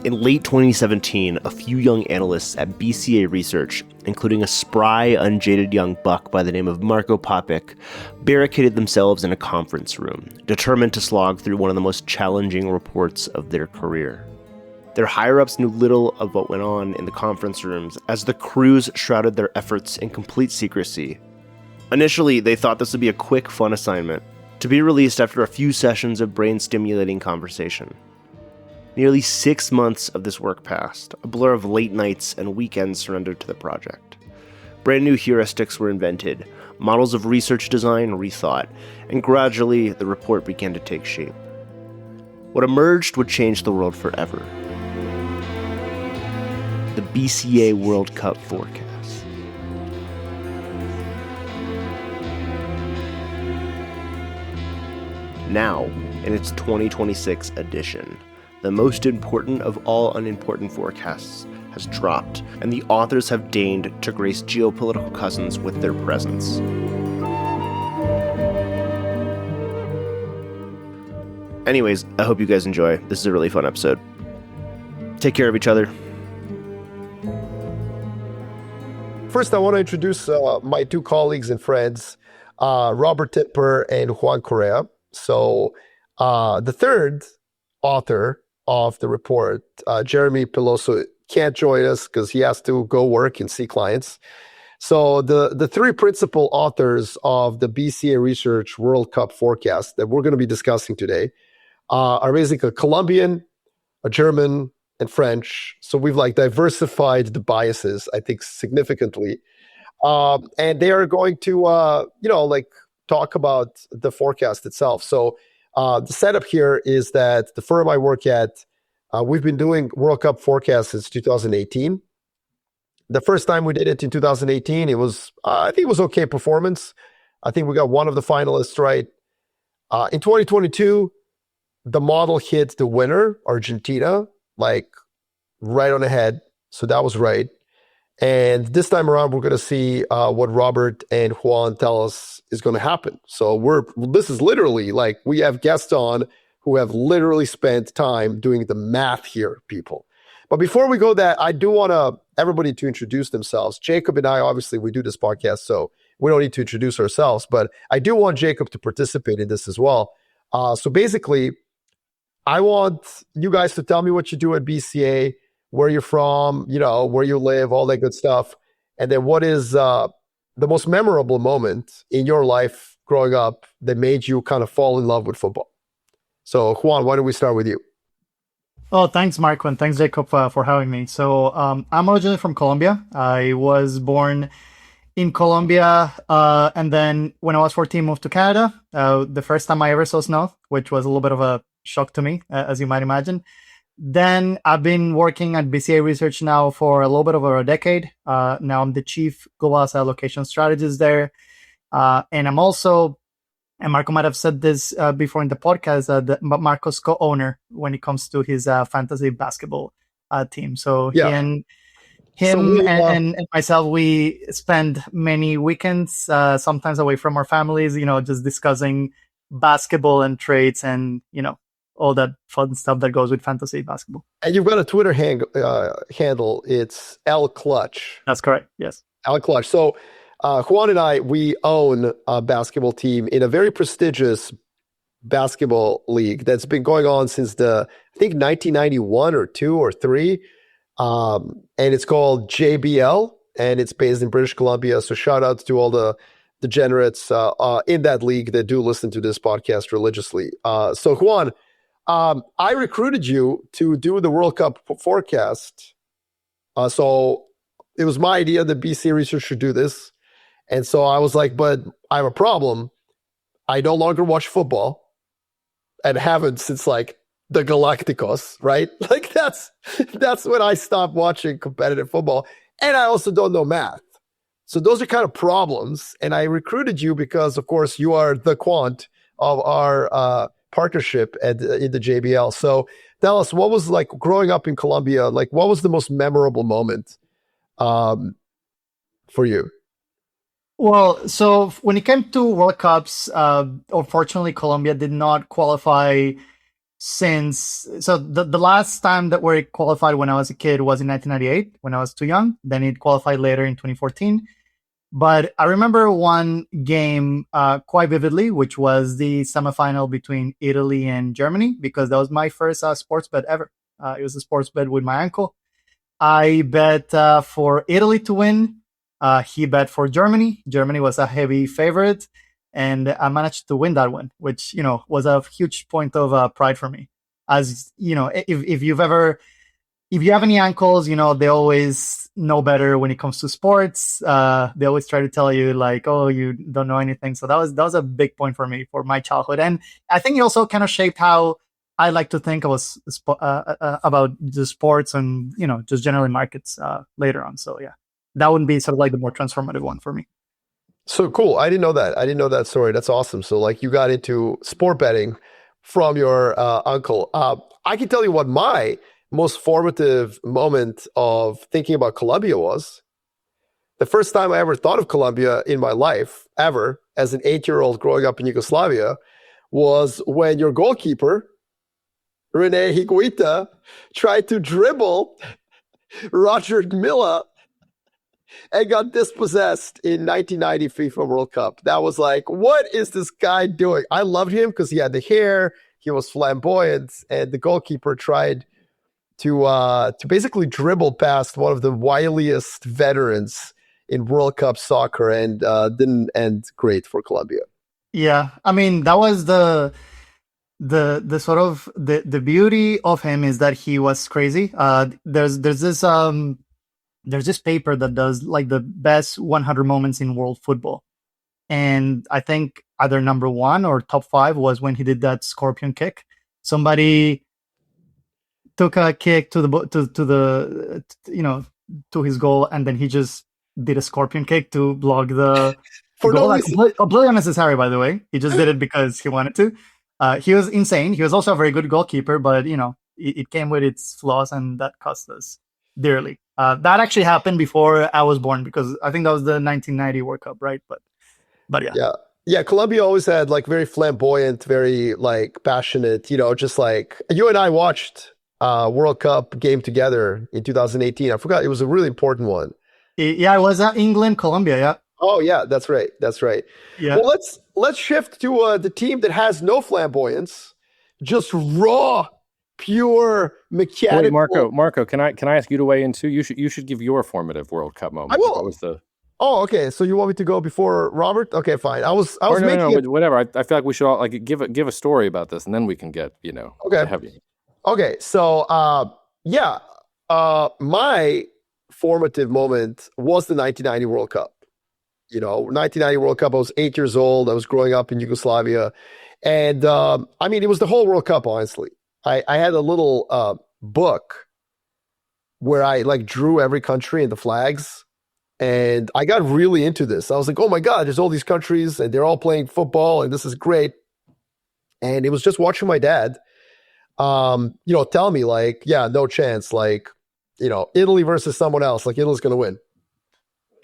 In late 2017, a few young analysts at BCA Research, including a spry, unjaded young buck by the name of Marko Papic, barricaded themselves in a conference room, determined to slog through one of the most challenging reports of their career. Their higher-ups knew little of what went on in the conference rooms, as the crews shrouded their efforts in complete secrecy. Initially, they thought this would be a quick, fun assignment, to be released after a few sessions of brain-stimulating conversation. Nearly 6 months of this work passed, a blur of late nights and weekends surrendered to the project. Brand new heuristics were invented, models of research design rethought, and gradually the report began to take shape. What emerged would change the world forever. The BCA World Cup forecast. Now, in its 2026 edition, the most important of all unimportant forecasts has dropped, and the authors have deigned to grace geopolitical cousins with their presence. Anyways, I hope you guys enjoy. This is a really fun episode. Take care of each other. First, I want to introduce my two colleagues and friends, Robert Tipper and Juan Correa. So the third author of the report, Jeremy Peloso, can't join us because he has to go work and see clients. So the three principal authors of the BCA Research World Cup forecast that we're going to be discussing today are basically a Colombian, a German, and French. So we've diversified the biases, I think, significantly. And they are going to, talk about the forecast itself. So the setup here is that the firm I work at, we've been doing World Cup forecasts since 2018. The first time we did it in 2018, it was, I think it was okay performance. I think we got one of the finalists right. In 2022, the model hit the winner, Argentina, right on the head. So that was right. And this time around, we're going to see what Robert and Juan tell us is going to happen. So this is literally we have guests on who have literally spent time doing the math here, people. But before we go that, I do want everybody to introduce themselves. Jacob and I, obviously, we do this podcast, so we don't need to introduce ourselves. But I do want Jacob to participate in this as well. So basically, I want you guys to tell me what you do at BCA, where you're from, where you live, all that good stuff. And then what is the most memorable moment in your life growing up that made you kind of fall in love with football? So Juan, why don't we start with you? Oh, thanks, Marco, and thanks, Jacob, for having me. So I'm originally from Colombia. I was born in Colombia, and then when I was 14, moved to Canada. The first time I ever saw snow, which was a little bit of a shock to me, as you might imagine. Then I've been working at BCA Research now for a little bit over a decade. Now I'm the chief global asset allocation strategist there. And I'm also, and Marco might have said this before in the podcast, Marco's co-owner when it comes to his fantasy basketball team. So yeah. and myself, we spend many weekends, sometimes away from our families, just discussing basketball and trades and, all that fun stuff that goes with fantasy basketball. And you've got a Twitter handle. It's L Clutch. That's correct. Yes. L Clutch. So Juan and I, we own a basketball team in a very prestigious basketball league that's been going on since I think 1991 or 2 or 3. And it's called JBL, and it's based in British Columbia. So shout out to all the degenerates in that league that do listen to this podcast religiously. So Juan, I recruited you to do the World Cup forecast. So it was my idea that BC Research should do this. And so I was like, but I have a problem. I no longer watch football and haven't since the Galacticos, right? That's when I stopped watching competitive football. And I also don't know math. So those are kind of problems. And I recruited you because, of course, you are the quant of our partnership in the JBL. So tell us, what was growing up in Colombia? What was the most memorable moment for you? Well, so when it came to World Cups, unfortunately, Colombia did not qualify the last time that we qualified when I was a kid was in 1998 when I was too young. Then it qualified later in 2014. But I remember one game quite vividly, which was the semifinal between Italy and Germany, because that was my first sports bet ever. It was a sports bet with my uncle. I bet for Italy to win. He bet for Germany. Germany was a heavy favorite, and I managed to win that one, which was a huge point of pride for me. As you know, if you have any uncles, they always know better when it comes to sports. They always try to tell you like, "Oh, you don't know anything." So that was a big point for me for my childhood, and I think it also kind of shaped how I like to think about the sports and just generally markets later on. So yeah, that would be sort of like the more transformative one for me. So cool. I didn't know that. I didn't know that story. That's awesome. So like you got into sport betting from your uncle. I can tell you what my most formative moment of thinking about Colombia was. The first time I ever thought of Colombia in my life, ever, as an 8-year-old growing up in Yugoslavia, was when your goalkeeper, Rene Higuita, tried to dribble Roger Milla and got dispossessed in 1990 FIFA World Cup. That was like, what is this guy doing? I loved him because he had the hair, he was flamboyant, and the goalkeeper tried to basically dribble past one of the wiliest veterans in World Cup soccer, and didn't end great for Colombia. Yeah, I mean that was the sort of the beauty of him is that he was crazy. There's this paper that does like the best 100 moments in world football, and I think either number one or top five was when he did that scorpion kick. Somebody took a kick to the to his goal, and then he just did a scorpion kick to block the For goal. no reason. Completely unnecessary, by the way. He just did it because he wanted to. He was insane. He was also a very good goalkeeper, but it came with its flaws, and that cost us dearly. That actually happened before I was born, because I think that was the 1990 World Cup, right? But yeah. Yeah, Colombia always had like very flamboyant, very like passionate, just like you and I watched World Cup game together in 2018. I forgot, it was a really important one. Yeah, it was England, Colombia, yeah. Oh yeah, that's right. That's right. Yeah. Well, let's shift to the team that has no flamboyance, just raw, pure, mechanical. Wait, Marco, can I ask you to weigh in too? You should give your formative World Cup moment. I will. What was the? Oh, okay. So you want me to go before Robert? Okay, fine. I was No, making it. whatever. I feel like we should all like give a story about this, and then we can get Okay. heavy. Okay, so my formative moment was the 1990 World Cup. 1990 World Cup. I was 8 years old. I was growing up in Yugoslavia, and I mean, it was the whole World Cup. Honestly, I had a little book where I like drew every country and the flags. And I got really into this. I was like, oh my God, there's all these countries and they're all playing football and this is great. And it was just watching my dad, tell me like, yeah, no chance. Like, Italy versus someone else, like Italy's going to win.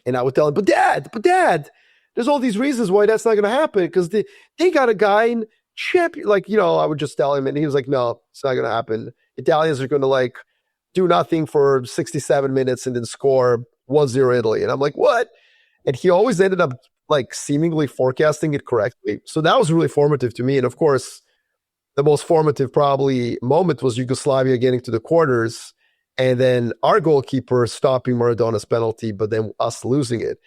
And I would tell him, but dad, there's all these reasons why that's not going to happen. Because they got a guy in champion. Like, I would just tell him and he was like, no, it's not going to happen. Italians are going to like do nothing for 67 minutes and then score 1-0 Italy. And I'm like, what? And he always ended up like seemingly forecasting it correctly. So that was really formative to me. And of course, the most formative probably moment was Yugoslavia getting to the quarters and then our goalkeeper stopping Maradona's penalty, but then us losing it.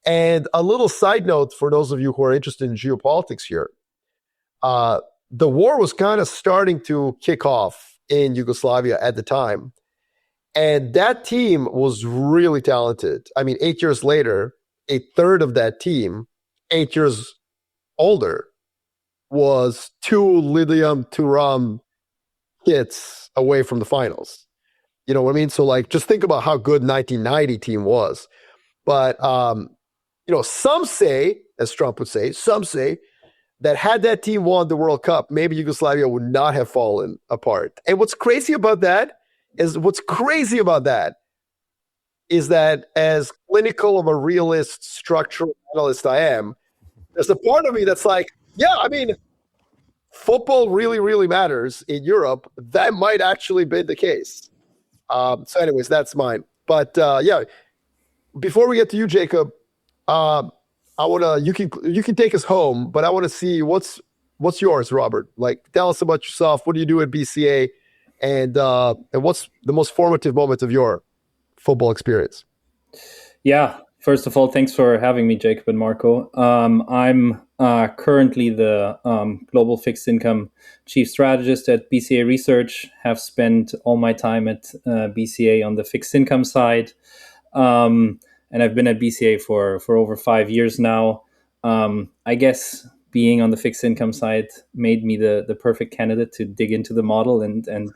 And a little side note for those of you who are interested in geopolitics here, the war was kind of starting to kick off in Yugoslavia at the time. And that team was really talented. I mean, 8 years later, a third of that team, 8 years older, was 2 Lydium Thuram hits away from the finals. You know what I mean? So, like, just think about how good 1990 team was. But, some say, as Trump would say, that had that team won the World Cup, maybe Yugoslavia would not have fallen apart. And what's crazy about that is that as clinical of a realist, structural analyst I am, there's a part of me that's like, yeah, I mean, football really, really matters in Europe, that might actually be the case. So, anyways, that's mine. But yeah, before we get to you, Jacob, uh, I wanna you can take us home, but I want to see what's yours, Robert. Like, tell us about yourself. What do you do at BCA, and what's the most formative moment of your football experience? Yeah. First of all, thanks for having me, Jacob and Marco. I'm currently the global fixed income chief strategist at BCA Research. Have spent all my time at BCA on the fixed income side, and I've been at BCA for over 5 years now. I guess being on the fixed income side made me the perfect candidate to dig into the model and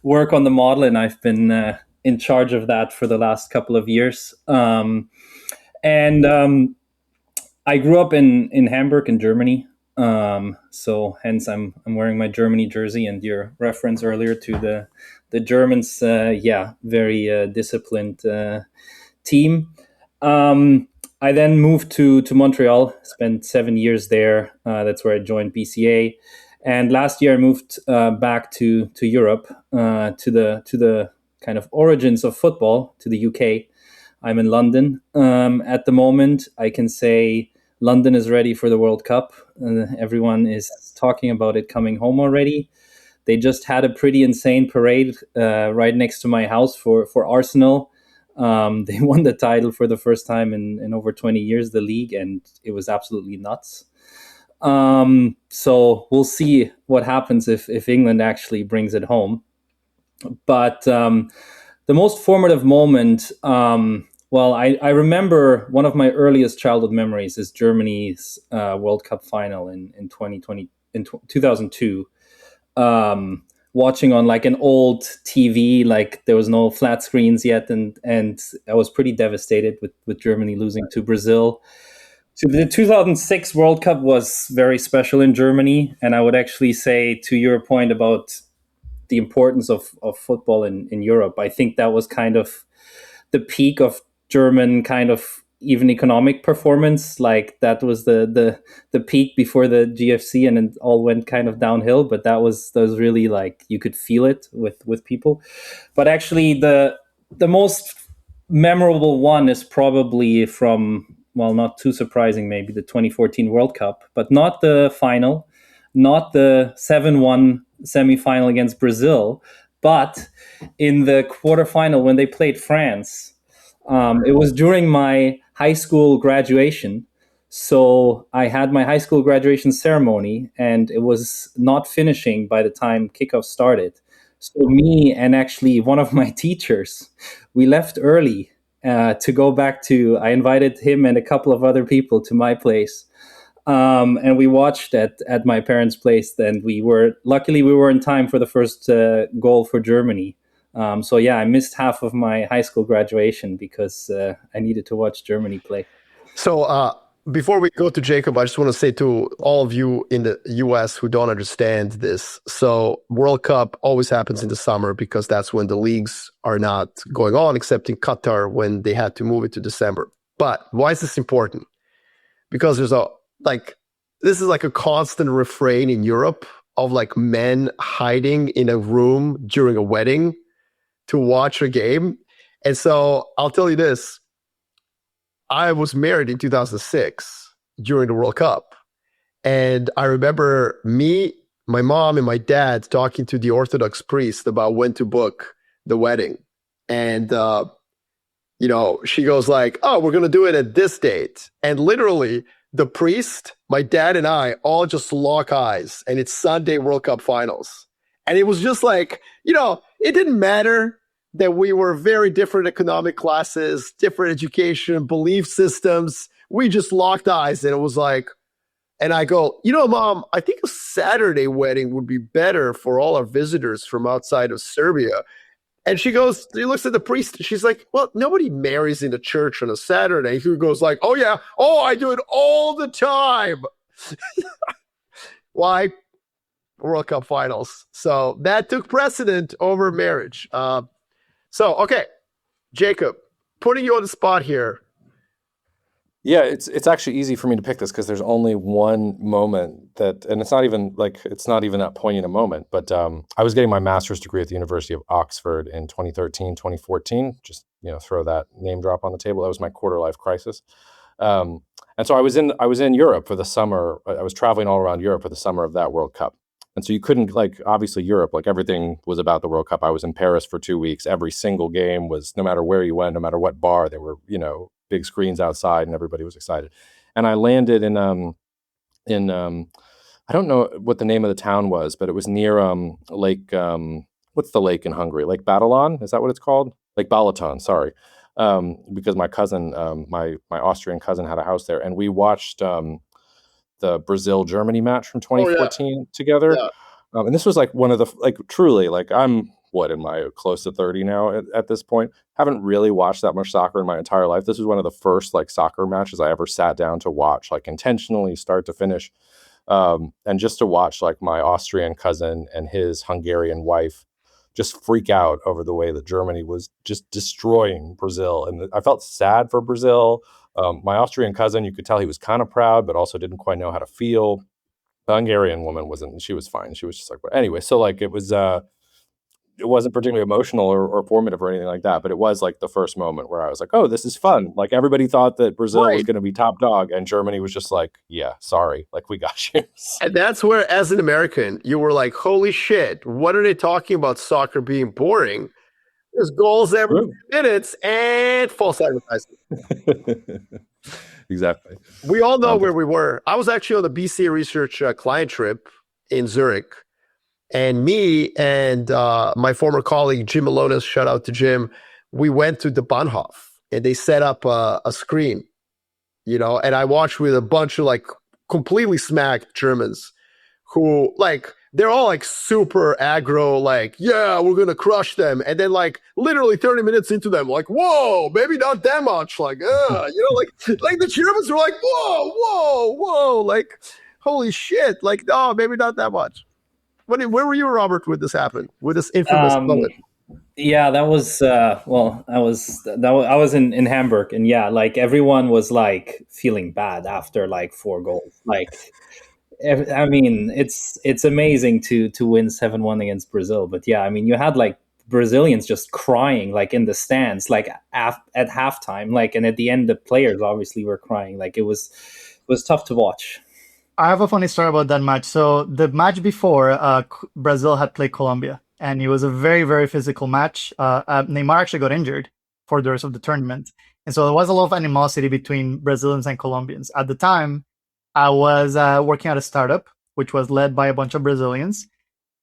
work on the model, and I've been in charge of that for the last couple of years. And I grew up in Hamburg, in Germany. So hence I'm wearing my Germany jersey, and your reference earlier to the Germans, very disciplined team. I then moved to Montreal, spent 7 years there. That's where I joined BCA. And last year I moved back to Europe, to the kind of origins of football, to the UK. I'm in London at the moment. I can say London is ready for the World Cup. Everyone is talking about it coming home already. They just had a pretty insane parade right next to my house for Arsenal. They won the title for the first time in over 20 years, the league, and it was absolutely nuts. So we'll see what happens if England actually brings it home. But the most formative moment, I remember one of my earliest childhood memories is Germany's World Cup final in 2020, in 2002. Watching on like an old TV, like there was no flat screens yet, and I was pretty devastated with Germany losing to Brazil. So the 2006 World Cup was very special in Germany, and I would actually say, to your point about the importance of football in Europe, I think that was kind of the peak of German kind of even economic performance. Like that was the peak before the GFC, and it all went kind of downhill. But that was really, like, you could feel it with people. But actually, the most memorable one is probably from, well, not too surprising, maybe the 2014 World Cup, but not the final, not the 7-1 semifinal against Brazil, but in the quarterfinal when they played France. It was during my high school graduation. So I had my high school graduation ceremony, and it was not finishing by the time kickoff started. So me and actually one of my teachers, we left early to go back to, I invited him and a couple of other people to my place. And we watched at my parents' place. Then luckily we were in time for the first goal for Germany. So yeah, I missed half of my high school graduation because I needed to watch Germany play. So before we go to Jacob, I just want to say to all of you in the US who don't understand this. So World Cup always happens in the summer because that's when the leagues are not going on, except in Qatar when they had to move it to December. But why is this important? Because this is like a constant refrain in Europe of like men hiding in a room during a wedding to watch a game. And so I'll tell you this. I was married in 2006 during the World Cup. And I remember me, my mom, and my dad talking to the Orthodox priest about when to book the wedding. And, she goes like, oh, we're going to do it at this date. And literally, the priest, my dad, and I all just lock eyes. And it's Sunday World Cup finals. And it was just like, it didn't matter that we were very different economic classes, different education, belief systems. We just locked eyes, and it was like, and I go, Mom, I think a Saturday wedding would be better for all our visitors from outside of Serbia. And she looks at the priest, and she's like, well, nobody marries in a church on a Saturday. He goes like, oh yeah, I do it all the time. Why? World Cup finals. So that took precedent over marriage. So, okay, Jacob, putting you on the spot here. Yeah, it's actually easy for me to pick this because there's only one moment that, and it's not even that poignant a moment. But I was getting my master's degree at the University of Oxford in 2013, 2014. Just throw that name drop on the table. That was my quarter life crisis. And so I was in Europe for the summer. I was traveling all around Europe for the summer of that World Cup. And so you couldn't, obviously Europe, everything was about the World Cup. I was in Paris for 2 weeks. Every single game was, no matter where you went, no matter what bar, there were, big screens outside and everybody was excited. And I landed in I don't know what the name of the town was, but it was near Lake, what's the lake in Hungary? Lake Balaton? Is that what it's called? Lake Balaton, sorry. Because my cousin, my Austrian cousin had a house there, and we watched the Brazil-Germany match from 2014 together. Yeah. And this was one of the, truly, I'm in my close to 30 now at this point. Haven't really watched that much soccer in my entire life. This was one of the first soccer matches I ever sat down to watch, intentionally start to finish. And just to watch my Austrian cousin and his Hungarian wife just freak out over the way that Germany was just destroying Brazil. And I felt sad for Brazil. My Austrian cousin, you could tell he was kind of proud, but also didn't quite know how to feel. The Hungarian woman she was fine. She was just anyway. So it wasn't particularly emotional or formative or anything like that, but it was the first moment where I was oh, this is fun. Everybody thought that Brazil was going to be top dog, and Germany was just yeah, sorry, we got you. And that's where, as an American, you were like, holy shit, what are they talking about soccer being boring? There's goals every minutes and false advertising. Exactly. We all know where we were. I was actually on the BCA research client trip in Zurich. And me and my former colleague, Jim Malonis, shout out to Jim, we went to the Bahnhof and they set up a screen, and I watched with a bunch of completely smacked Germans who they're all super aggro, yeah, we're going to crush them. And then literally 30 minutes into them, whoa, maybe not that much. The Germans were whoa, holy shit. No, maybe not that much. Where were you, Robert, when this happened? With this infamous moment? Yeah, that was I was in Hamburg, and yeah, everyone was feeling bad after 4 goals. I mean, it's amazing to win 7-1 against Brazil, but yeah, I mean, you had Brazilians just crying in the stands at halftime, and at the end the players obviously were crying. It was tough to watch. I have a funny story about that match. So the match before, Brazil had played Colombia, and it was a very, very physical match. Neymar actually got injured for the rest of the tournament. And so there was a lot of animosity between Brazilians and Colombians. At the time, I was working at a startup, which was led by a bunch of Brazilians.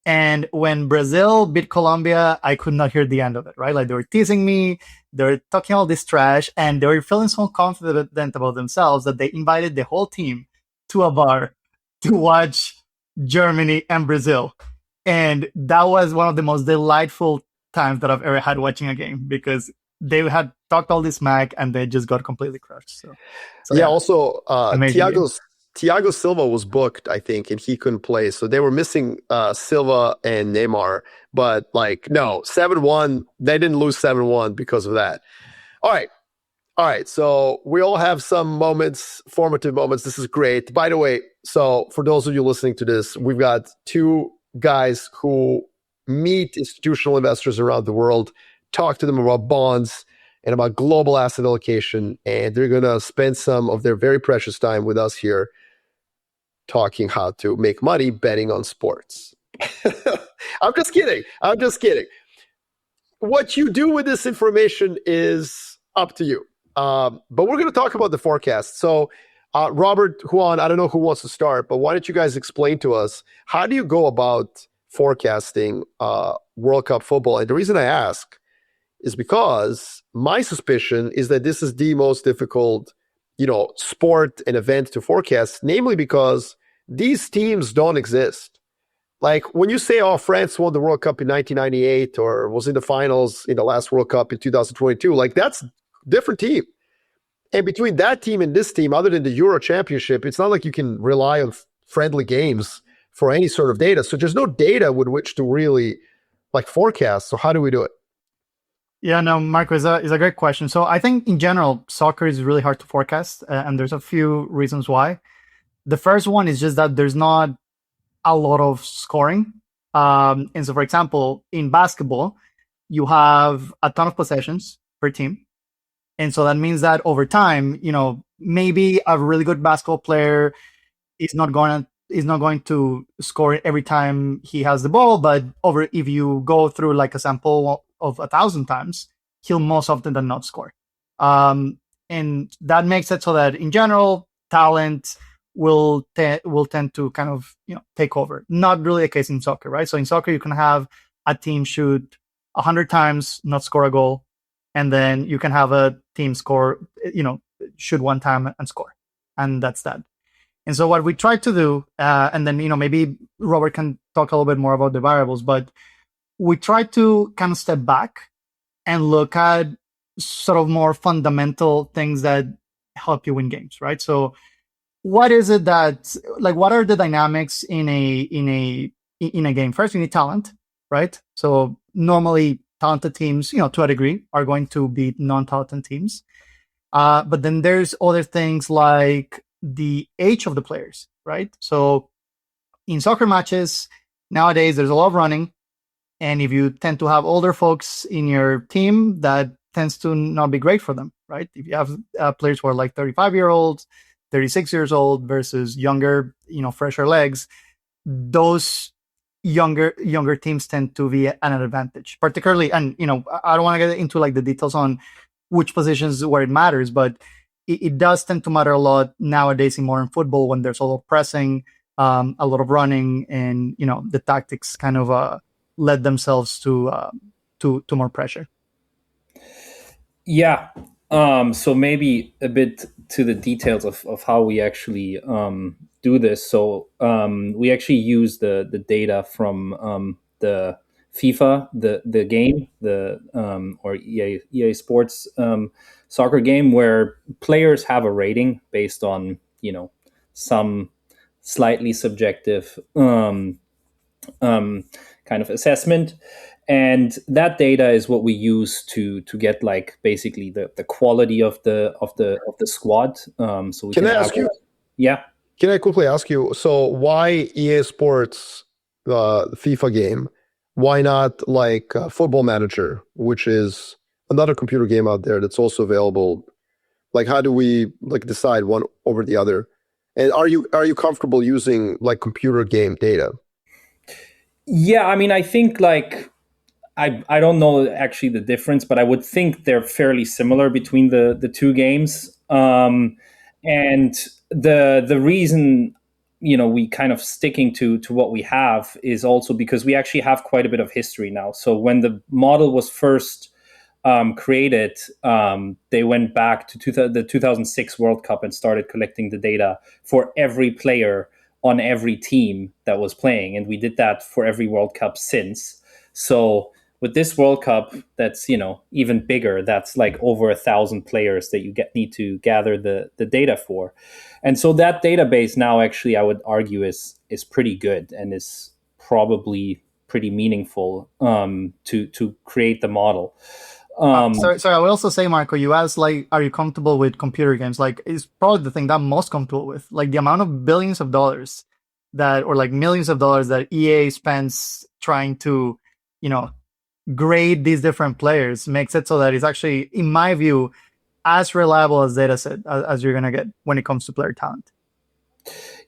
And when Brazil beat Colombia, I could not hear the end of it, right? They were teasing me, they were talking all this trash, and they were feeling so confident about themselves that they invited the whole team to a bar to watch Germany and Brazil. And that was one of the most delightful times that I've ever had watching a game, because they had talked all this smack and they just got completely crushed. So yeah, also Thiago Silva was booked, I think, and he couldn't play. So they were missing Silva and Neymar. But no, 7-1, they didn't lose 7-1 because of that. All right, so we all have some moments, formative moments. This is great. By the way, so for those of you listening to this, we've got 2 guys who meet institutional investors around the world, talk to them about bonds and about global asset allocation, and they're going to spend some of their very precious time with us here talking how to make money betting on sports. I'm just kidding. What you do with this information is up to you. But we're going to talk about the forecast. So, Robert, Juan, I don't know who wants to start, but why don't you guys explain to us, how do you go about forecasting World Cup football? And the reason I ask is because my suspicion is that this is the most difficult, sport and event to forecast, namely because these teams don't exist. When you say, oh, France won the World Cup in 1998 or was in the finals in the last World Cup in 2022, that's different team. And between that team and this team, other than the Euro Championship, it's not like you can rely on friendly games for any sort of data. So there's no data with which to really forecast. So how do we do it? Yeah, no, Marco, is a great question. So I think in general, soccer is really hard to forecast, and there's a few reasons why. The first one is just that there's not a lot of scoring. And so, for example, in basketball, you have a ton of possessions per team. And so that means that over time, maybe a really good basketball player is not going to score every time he has the ball, but over if you go through like a sample of 1,000 times, he'll most often than not score. And that makes it so that in general, talent will tend to kind of take over. Not really the case in soccer, right? So in soccer, you can have a team shoot 100 times, not score a goal, and then you can have a team shoot one time and score, and that's that. And so what we try to do, and then maybe Robert can talk a little bit more about the variables, but we try to kind of step back and look at sort of more fundamental things that help you win games, right? So what is it what are the dynamics in a game? First, you need talent, right? So normally talented teams, to a degree, are going to beat non-talented teams. But then there's other things like the age of the players, right? So in soccer matches nowadays, there's a lot of running. And if you tend to have older folks in your team, that tends to not be great for them, right? If you have players who are like 35-year-olds, 36 years old versus younger, fresher legs, those younger teams tend to be an advantage, particularly. And I don't want to get into like the details on which positions where it matters, but it does tend to matter a lot nowadays in modern football when there's a lot of pressing, a lot of running, and the tactics kind of led themselves to more pressure. Yeah. So maybe a bit to the details of how we actually do this. So we actually use the data from the FIFA, the game, or EA Sports soccer game, where players have a rating based on some slightly subjective kind of assessment. And that data is what we use to get like basically the quality of the squad. So we Can can I ask you? Yeah. Can I quickly ask you? So why EA Sports, the FIFA game? Why not like Football Manager, which is another computer game out there that's also available? Like, how do we like decide one over the other? And are you comfortable using like computer game data? Yeah, I mean, I think like I don't know actually the difference, but I would think they're fairly similar between the two games. And the reason we kind of sticking to what we have is also because we actually have quite a bit of history now. So when the model was first created, they went back to the 2006 World Cup and started collecting the data for every player on every team that was playing, and we did that for every World Cup since. So with this World Cup, that's even bigger. That's like over 1,000 players that you need to gather the data for, and so that database now actually I would argue is pretty good and is probably pretty meaningful to create the model. Sorry, I will also say, Marco, you asked, like, are you comfortable with computer games? Like, it's probably the thing that I'm most comfortable with. Like, the amount of billions of dollars or like millions of dollars that EA spends trying to, grade these different players makes it so that it's actually, in my view, as reliable as data set as you're going to get when it comes to player talent.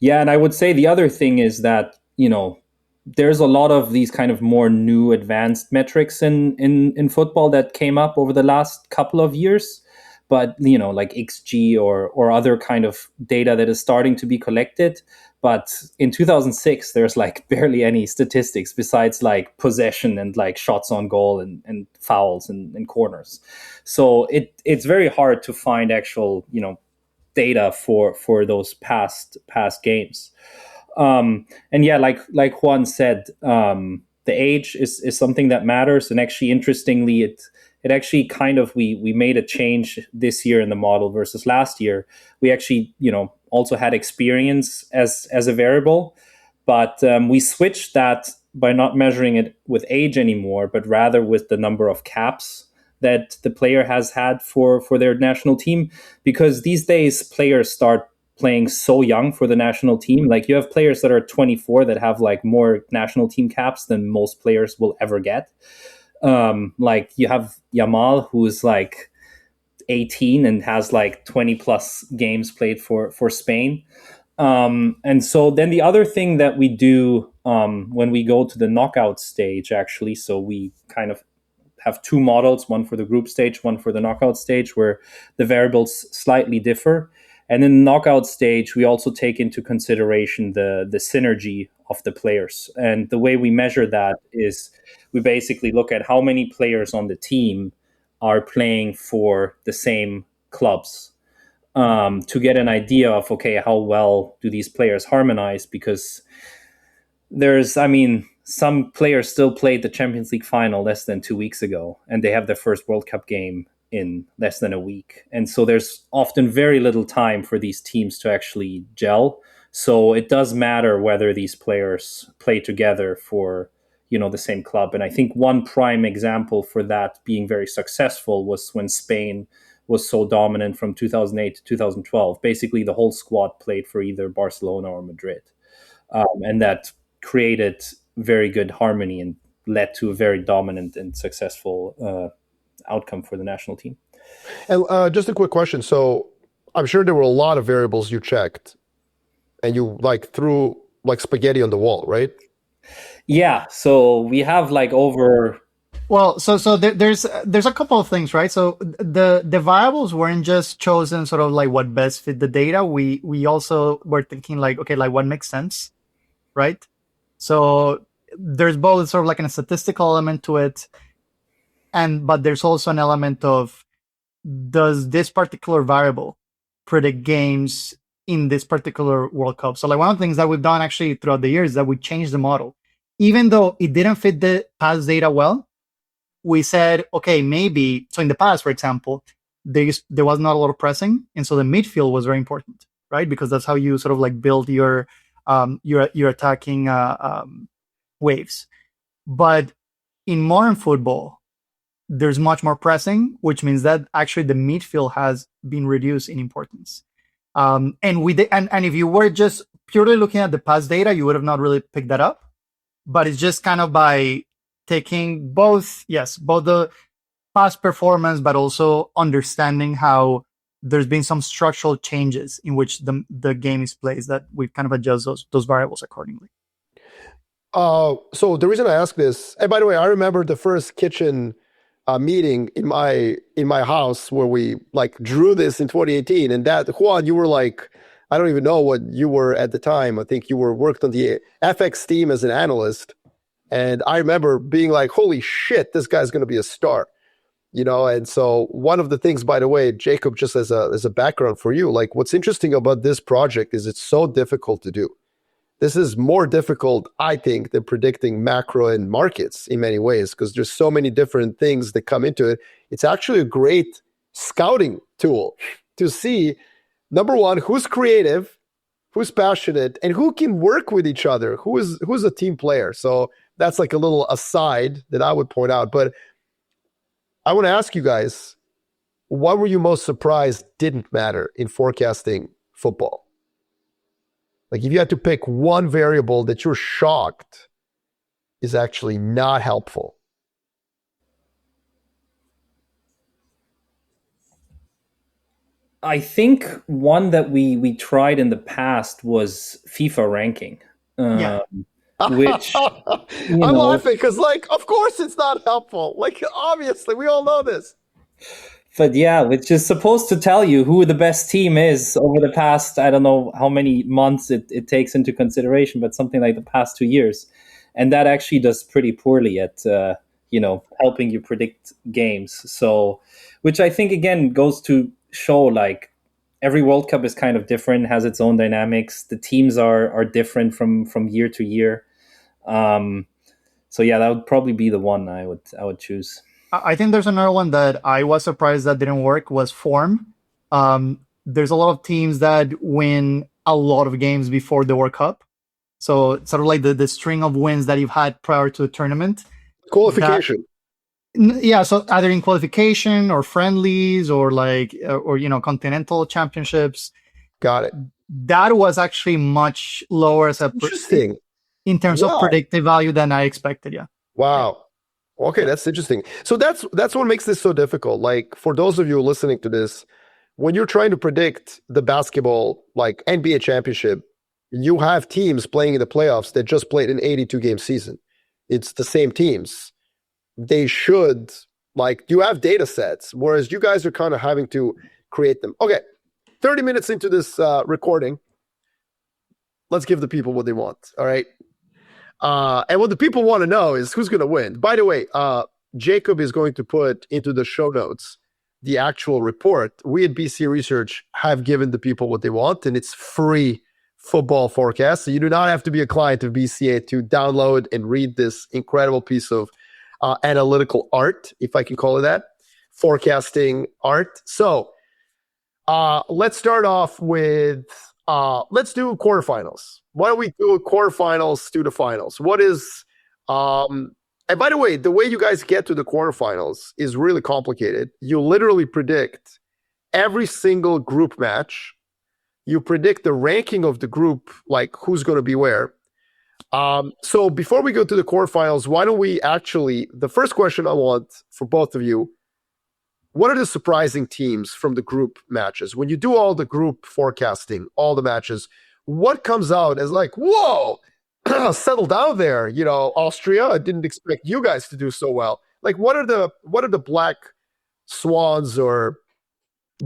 Yeah, and I would say the other thing is that, there's a lot of these kind of more new advanced metrics in football that came up over the last couple of years. But, like XG or other kind of data that is starting to be collected. But in 2006, there's like barely any statistics besides like possession and like shots on goal and fouls and corners. So it's very hard to find actual, data for those past games. And yeah, like Juan said, the age is something that matters. And actually, interestingly, it actually kind of we made a change this year in the model versus last year. We actually also had experience as a variable, but we switched that by not measuring it with age anymore, but rather with the number of caps that the player has had for their national team, because these days players start playing so young for the national team. Like you have players that are 24 that have like more national team caps than most players will ever get. Like you have Yamal, who's like 18 and has like 20 plus games played for Spain. And so then the other thing that we do when we go to the knockout stage, actually, so we kind of have two models, one for the group stage, one for the knockout stage, where the variables slightly differ. And in the knockout stage, we also take into consideration the synergy of the players. And the way we measure that is we basically look at how many players on the team are playing for the same clubs, to get an idea of, okay, how well do these players harmonize? Because some players still played the Champions League final less than 2 weeks ago, and they have their first World Cup game in less than a week. And so there's often very little time for these teams to actually gel. So it does matter whether these players play together for, the same club. And I think one prime example for that being very successful was when Spain was so dominant from 2008 to 2012. Basically, the whole squad played for either Barcelona or Madrid. And that created very good harmony and led to a very dominant and successful outcome for the national team. And just a quick question. So I'm sure there were a lot of variables you checked and you like threw like spaghetti on the wall, right? Yeah. So we have like over. Well, so there's a couple of things, right? So the variables weren't just chosen sort of like what best fit the data. We also were thinking like, okay, like what makes sense, right? So there's both sort of like a statistical element to it, but there's also an element of, does this particular variable predict games in this particular World Cup? So like one of the things that we've done actually throughout the years is that we changed the model. Even though it didn't fit the past data well, we said, okay, maybe, so in the past, for example, there was not a lot of pressing, and so the midfield was very important, right? Because that's how you sort of like build your attacking waves. But in modern football, there's much more pressing, which means that actually the midfield has been reduced in importance. And if you were just purely looking at the past data, you would have not really picked that up. But it's just kind of by taking both the past performance, but also understanding how there's been some structural changes in which the game is played, that we've kind of adjust those variables accordingly. So the reason I ask this, and by the way, I remember the first kitchen meeting in my house where we like drew this in 2018, and that Juan, you were like, I don't even know what you were at the time. I think you worked on the FX team as an analyst. And I remember being like, holy shit, this guy's going to be a star, And so one of the things, by the way, Jacob, just as a background for you, like what's interesting about this project is it's so difficult to do. This is more difficult, I think, than predicting macro and markets in many ways, because there's so many different things that come into it. It's actually a great scouting tool to see, number one, who's creative, who's passionate, and who can work with each other, who's a team player. So that's like a little aside that I would point out. But I want to ask you guys, what were you most surprised didn't matter in forecasting football? Like if you had to pick one variable that you're shocked is actually not helpful. I think one that we tried in the past was FIFA ranking. Which I'm laughing because, like, of course it's not helpful. Like, obviously, we all know this. But yeah, which is supposed to tell you who the best team is over the past, I don't know how many months it takes into consideration, but something like the past 2 years. And that actually does pretty poorly at, helping you predict games. So, which I think, again, goes to show, like, every World Cup is kind of different, has its own dynamics. The teams are different from year to year. So yeah, that would probably be the one I would choose. I think there's another one that I was surprised that didn't work, was form. There's a lot of teams that win a lot of games before the World Cup. So it's sort of like the string of wins that you've had prior to the tournament. Qualification. Yeah, so either in qualification or friendlies or continental championships, Got it. that was actually much lower Interesting. in terms of Wow. predictive value than I expected. Yeah. Wow. Okay, that's interesting. So that's what makes this so difficult. Like for those of you listening to this, when you're trying to predict the basketball like NBA championship, you have teams playing in the playoffs that just played an 82 game season. It's the same teams. They should like you have data sets, whereas you guys are kind of having to create them. Okay, 30 minutes into this recording, let's give the people what they want. All right. And what the people want to know is who's going to win. By the way, Jacob is going to put into the show notes the actual report. We at BC Research have given the people what they want, and it's free football forecast. So you do not have to be a client of BCA to download and read this incredible piece of analytical art, if I can call it that, forecasting art. So let's start off with let's do quarterfinals. Why don't we do quarterfinals to the finals? What is and by the way, the way you guys get to the quarterfinals is really complicated. You literally predict every single group match. You predict the ranking of the group, like who's going to be where. So before we go to the quarterfinals, why don't we actually, the first question I want for both of you, what are the surprising teams from the group matches? When you do all the group forecasting, all the matches, what comes out as like, whoa, settle down there, Austria. I didn't expect you guys to do so well. Like, what are the black swans or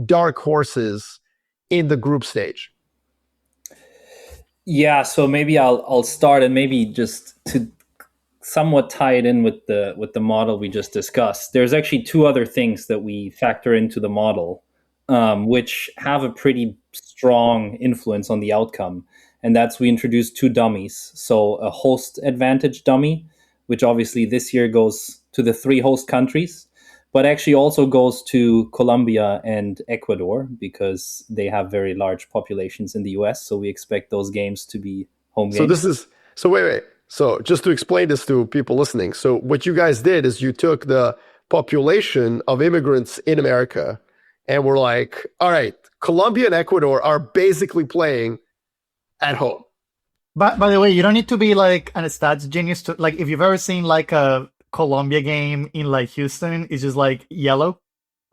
dark horses in the group stage? Yeah, so maybe I'll start, and maybe just to somewhat tie it in with the model we just discussed. There's actually two other things that we factor into the model, which have a pretty strong influence on the outcome. And that's we introduced two dummies. So a host advantage dummy, which obviously this year goes to the three host countries, but actually also goes to Colombia and Ecuador because they have very large populations in the US. So we expect those games to be home games. So wait. So just to explain this to people listening. So what you guys did is you took the population of immigrants in America and were like, all right, Colombia and Ecuador are basically playing at home. But by the way, you don't need to be like an stats genius to like if you've ever seen like a Colombia game in like Houston, it's just like yellow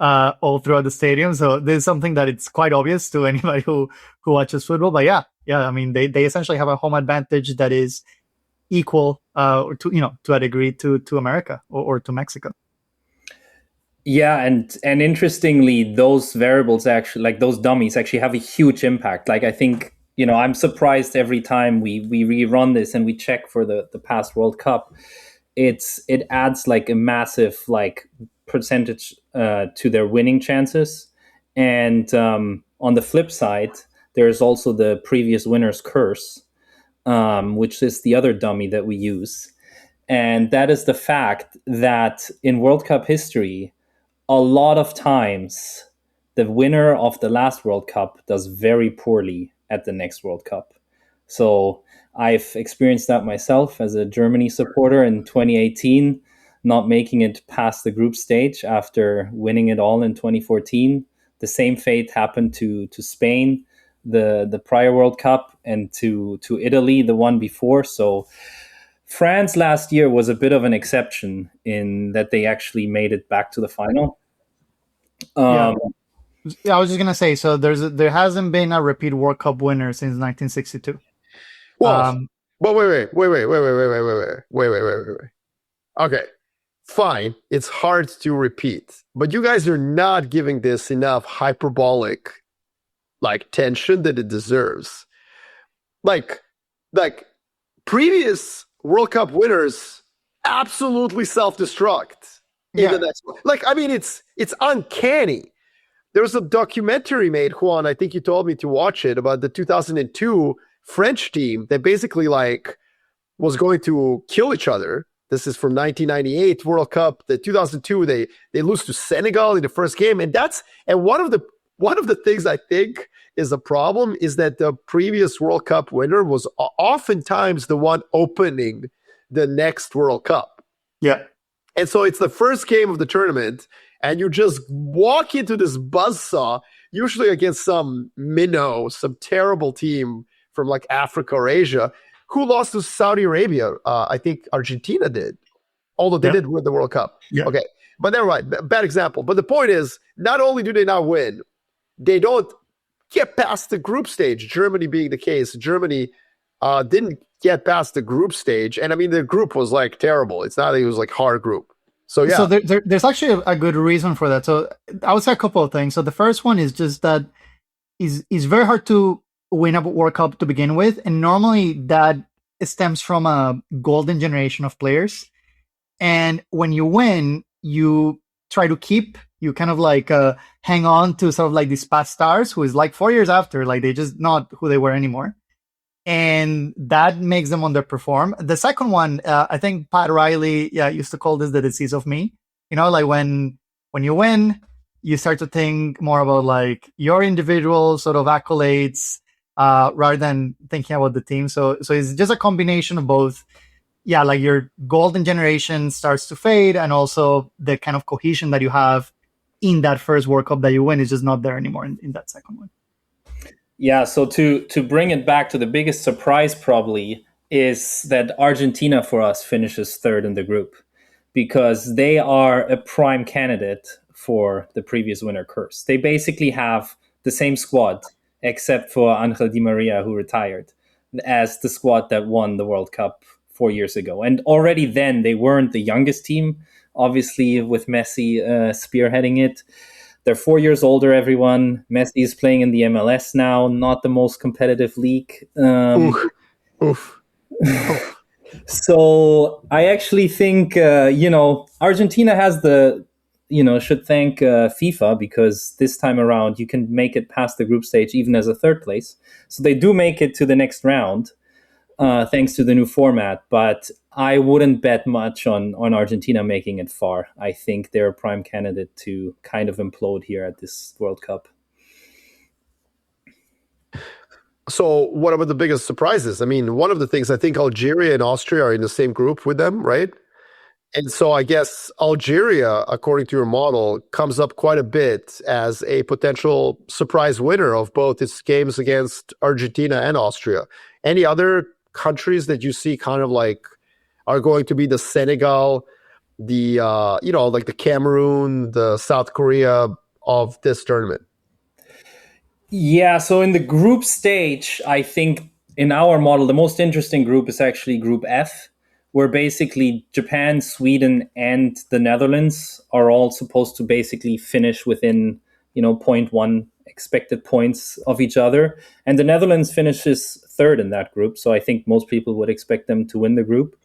all throughout the stadium. So this is something that it's quite obvious to anybody who watches football. But yeah, I mean they essentially have a home advantage that is equal to a degree to America or to Mexico. Yeah, and interestingly, those variables actually, like those dummies, actually have a huge impact. Like I think, I'm surprised every time we rerun this and we check for the past World Cup. It adds like a massive like percentage to their winning chances. And on the flip side, there's also the previous winner's curse, which is the other dummy that we use. And that is the fact that in World Cup history, a lot of times the winner of the last World Cup does very poorly at the next World Cup. So I've experienced that myself as a Germany supporter in 2018, not making it past the group stage after winning it all in 2014. The same fate happened to Spain, the prior World Cup, and to Italy, the one before. So France last year was a bit of an exception in that they actually made it back to the final. Yeah, I was just gonna say. So there hasn't been a repeat World Cup winner since 1962. Well, but wait. Okay, fine. It's hard to repeat, but you guys are not giving this enough hyperbolic, like tension that it deserves. Like previous World Cup winners absolutely self-destruct in the next one. Like, I mean, it's uncanny. There was a documentary made, Juan, I think you told me to watch it, about the 2002 French team that basically like was going to kill each other. This is from 1998 World Cup. The 2002 they lose to Senegal in the first game, and one of the things I think is a problem is that the previous World Cup winner was oftentimes the one opening the next World Cup. Yeah. And so it's the first game of the tournament, and you just walk into this buzzsaw, usually against some minnow, some terrible team from like Africa or Asia, who lost to Saudi Arabia. I think Argentina did, although they did win the World Cup. Yeah. Okay, but never mind. Bad example. But the point is, not only do they not win, they don't get past the group stage. Germany being the case, Germany didn't get past the group stage, and I mean the group was like terrible. It's not that it was like hard group. So yeah. So there's actually a good reason for that. So I would say a couple of things. So the first one is just that is very hard to win a World Cup to begin with, and normally that stems from a golden generation of players. And when you win, you try to keep, you kind of like hang on to sort of like these past stars who is like 4 years after, like they just not who they were anymore. And that makes them underperform. The second one, I think Pat Riley used to call this the disease of me. You know, like when you win, you start to think more about like your individual sort of accolades rather than thinking about the team. So it's just a combination of both. Yeah, like your golden generation starts to fade, and also the kind of cohesion that you have in that first World Cup that you win is just not there anymore in that second one. Yeah, so to bring it back to the biggest surprise probably is that Argentina for us finishes third in the group, because they are a prime candidate for the previous winner curse. They basically have the same squad, except for Angel Di Maria, who retired, as the squad that won the World Cup 4 years ago. And already then they weren't the youngest team, obviously with Messi spearheading it. They're 4 years older, everyone. Messi is playing in the MLS now, not the most competitive league. Oof. So I actually think, Argentina has should thank FIFA, because this time around you can make it past the group stage even as a third place. So they do make it to the next round, thanks to the new format. But I wouldn't bet much on Argentina making it far. I think they're a prime candidate to kind of implode here at this World Cup. So what about the biggest surprises? I mean, one of the things, I think Algeria and Austria are in the same group with them, right? And so I guess Algeria, according to your model, comes up quite a bit as a potential surprise winner of both its games against Argentina and Austria. Any other countries that you see kind of like are going to be the Senegal, the like the Cameroon, the South Korea of this tournament? Yeah, so in the group stage, I think in our model, the most interesting group is actually Group F, where basically Japan, Sweden, and the Netherlands are all supposed to basically finish within, 0.1 expected points of each other. And the Netherlands finishes third in that group, so I think most people would expect them to win the group.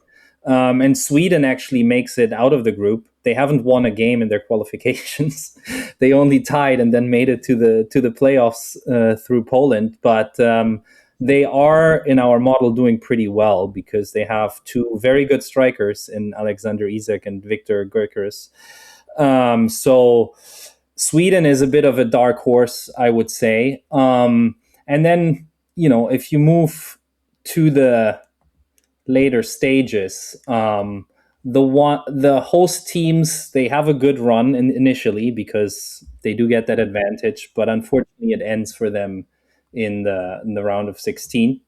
And Sweden actually makes it out of the group. They haven't won a game in their qualifications. They only tied and then made it to the playoffs through Poland. But they are, in our model, doing pretty well, because they have two very good strikers in Alexander Isak and Victor Gyökeres. So Sweden is a bit of a dark horse, I would say. And then, if you move to the later stages, the host teams, they have a good run initially, because they do get that advantage, but unfortunately it ends for them in the round of 16.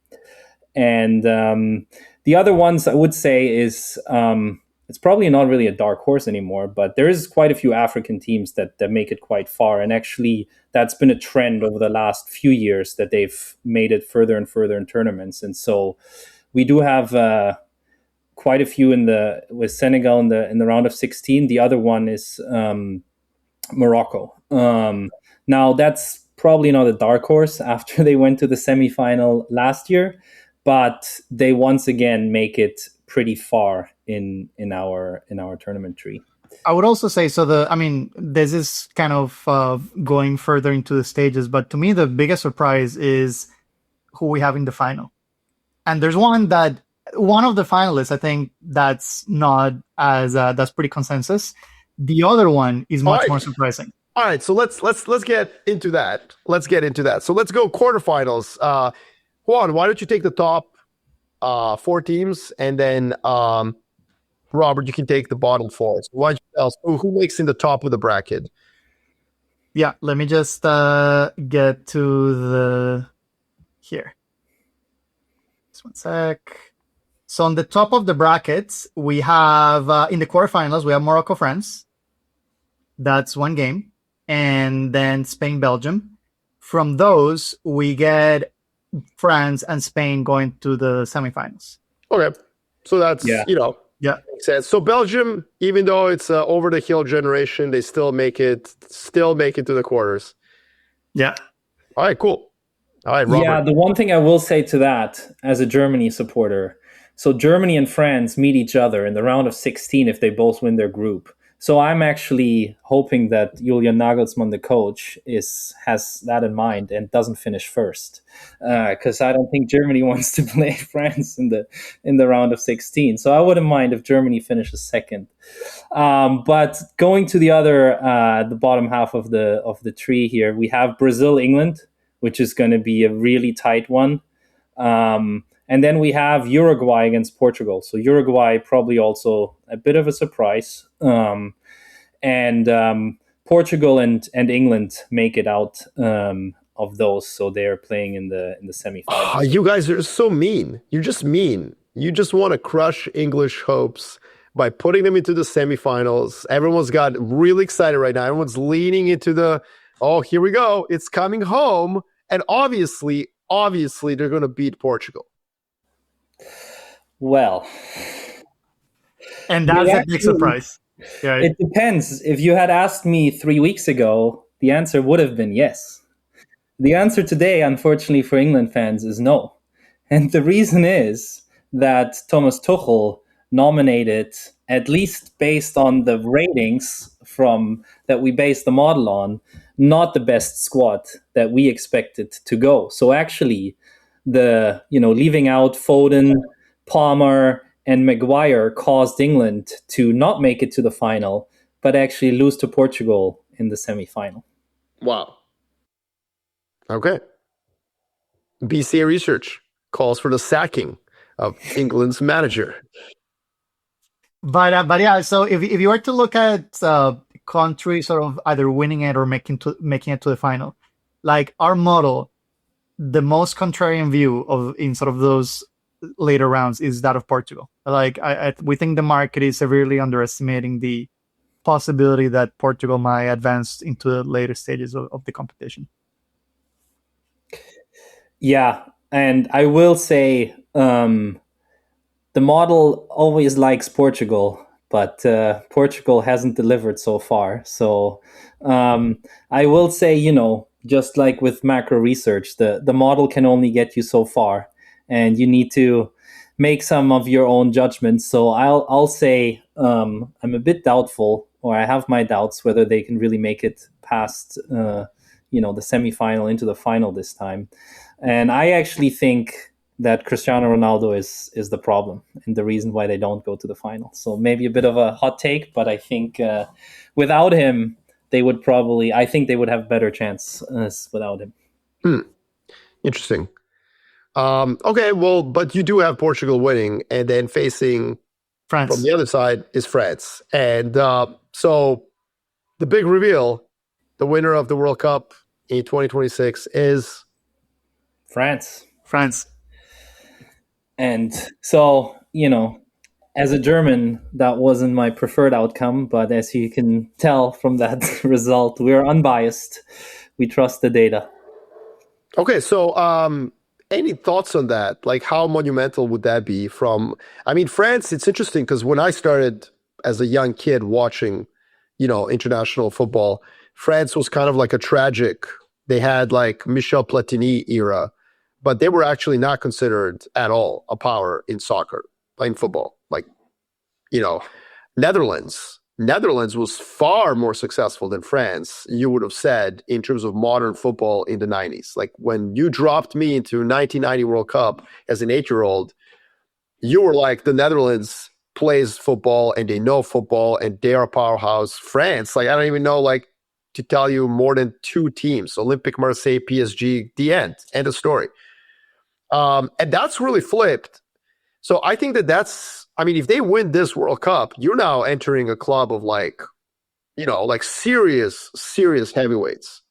And the other ones I would say is it's probably not really a dark horse anymore, but there is quite a few African teams that make it quite far. And actually that's been a trend over the last few years, that they've made it further and further in tournaments. And so we do have quite a few with Senegal in the round of 16. The other one is Morocco. Now that's probably not a dark horse after they went to the semifinal last year, but they once again make it pretty far in our tournament tree. I would also say, this is kind of going further into the stages, but to me, the biggest surprise is who we have in the final. And there's one of the finalists, I think that's not as, that's pretty consensus. The other one is much more surprising. All right, so let's get into that. So let's go quarterfinals. Juan, why don't you take the top 4 teams, and then Robert, you can take the bottom four. So why don't you tell us who makes in the top of the bracket? Yeah, let me just get to the here. Just one sec. So on the top of the brackets, we have in the quarterfinals we have Morocco, France. That's one game, and then Spain, Belgium. From those, we get France and Spain going to the semifinals. Okay, so that's Yeah. Yeah. makes sense. So Belgium, even though it's over the hill generation, they still make it to the quarters. Yeah. All right, cool. All right, Robert. Yeah, the one thing I will say to that as a Germany supporter, so Germany and France meet each other in the round of 16 if they both win their group. So I'm actually hoping that Julian Nagelsmann, the coach, has that in mind and doesn't finish first, because I don't think Germany wants to play France in the round of 16. So I wouldn't mind if Germany finishes second. But going to the bottom half of the tree here, we have Brazil, England, which is going to be a really tight one. And then we have Uruguay against Portugal. So Uruguay probably also a bit of a surprise. And Portugal and England make it out of those. So they're playing in the semifinals. Oh, you guys are so mean. You're just mean. You just want to crush English hopes by putting them into the semifinals. Everyone's got really excited right now. Everyone's leaning into here we go. It's coming home. And obviously, they're going to beat Portugal. Well, and that's a big surprise. Yeah, it depends. If you had asked me 3 weeks ago, the answer would have been yes. The answer today, unfortunately for England fans, is no. And the reason is that Thomas Tuchel nominated, at least based on the ratings that we based the model on, not the best squad that we expected to go. So actually, leaving out Foden, Palmer, and Maguire caused England to not make it to the final, but actually lose to Portugal in the semi-final. Wow. Okay. BCA research calls for the sacking of England's manager. But yeah, so if you were to look at countries sort of either winning it or making it to the final, like our model, the most contrarian view in sort of those later rounds is that of Portugal. Like we think the market is severely underestimating the possibility that Portugal might advance into the later stages of the competition. Yeah, and I will say the model always likes Portugal, but Portugal hasn't delivered so far. So I will say, just like with macro research, the model can only get you so far, and you need to make some of your own judgments. So I'll say I'm a bit doubtful, or I have my doubts whether they can really make it past the semifinal into the final this time. And I actually think that Cristiano Ronaldo is the problem and the reason why they don't go to the final. So maybe a bit of a hot take, but I think without him, I think they would have better chance without him. Interesting. Okay, well, but you do have Portugal winning, and then facing France from the other side is France. And so the big reveal, the winner of the World Cup in 2026 is France. And so, as a German, that wasn't my preferred outcome. But as you can tell from that result, we're unbiased. We trust the data. Okay, so any thoughts on that? Like, how monumental would that be France? It's interesting because when I started as a young kid watching, international football, France was kind of like a tragic. They had like Michel Platini era, but they were actually not considered at all a power in soccer, in football. Like, Netherlands was far more successful than France, you would have said, in terms of modern football in the 90s. Like, when you dropped me into 1990 World Cup as an 8-year-old, you were like, the Netherlands plays football and they know football and they are a powerhouse. France, like, I don't even know, like, to tell you more than 2 teams, Olympique Marseille, PSG, the end of story. And that's really flipped. So I think that's I mean, if they win this World Cup, you're now entering a club of like, like serious, serious heavyweights.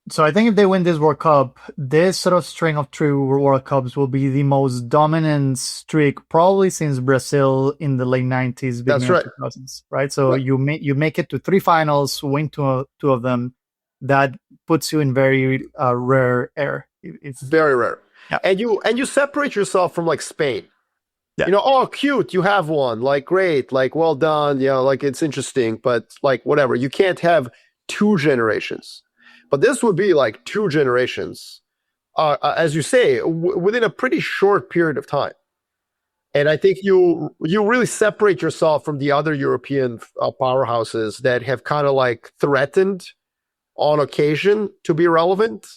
So I think if they win this World Cup, this sort of string of 3 World Cups will be the most dominant streak probably since Brazil in the late 90s, beginning That's right. of 2000s, right? So Right. you make it to 3 finals, win two of them. That puts you in very rare air. It's Very rare. Yeah. And you separate yourself from like Spain. Yeah. Oh, cute, you have one. Like, great, like, well done. Like, it's interesting, but like, whatever. You can't have 2 generations. But this would be like 2 generations, as you say, within a pretty short period of time. And I think you really separate yourself from the other European powerhouses that have kind of like threatened on occasion to be relevant,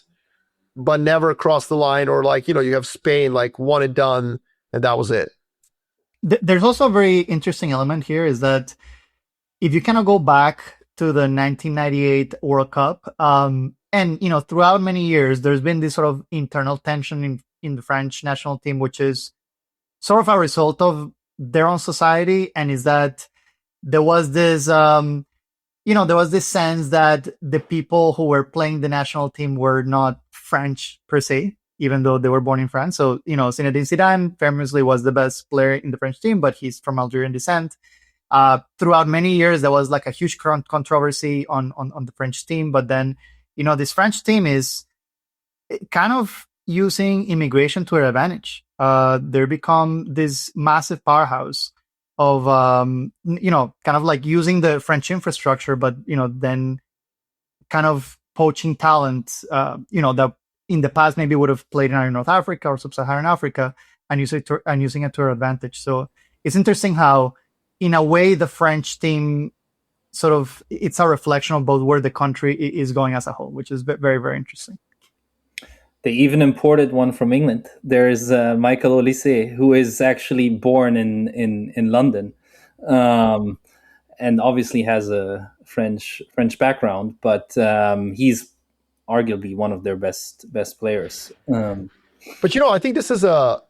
but never crossed the line. Or like, you have Spain, like one and done, and that was it. There's also a very interesting element here is that if you kind of go back to the 1998 World Cup, and throughout many years, there's been this sort of internal tension in the French national team, which is sort of a result of their own society, and is that there was this, there was this sense that the people who were playing the national team were not French per se, even though they were born in France. So, Zinedine Zidane famously was the best player in the French team, but he's from Algerian descent. Throughout many years, there was like a huge controversy on the French team. But then, this French team is kind of using immigration to their advantage. They become this massive powerhouse of, kind of like using the French infrastructure, but, then kind of poaching talent, that in the past maybe would have played in North Africa or Sub-Saharan Africa and using it to their advantage. So it's interesting how, in a way, the French team sort of, it's a reflection of both where the country is going as a whole, which is very, very interesting. They even imported one from England. There's Michael Olise, who is actually born in London, and obviously has a French background, but he's arguably one of their best players. But I think this is a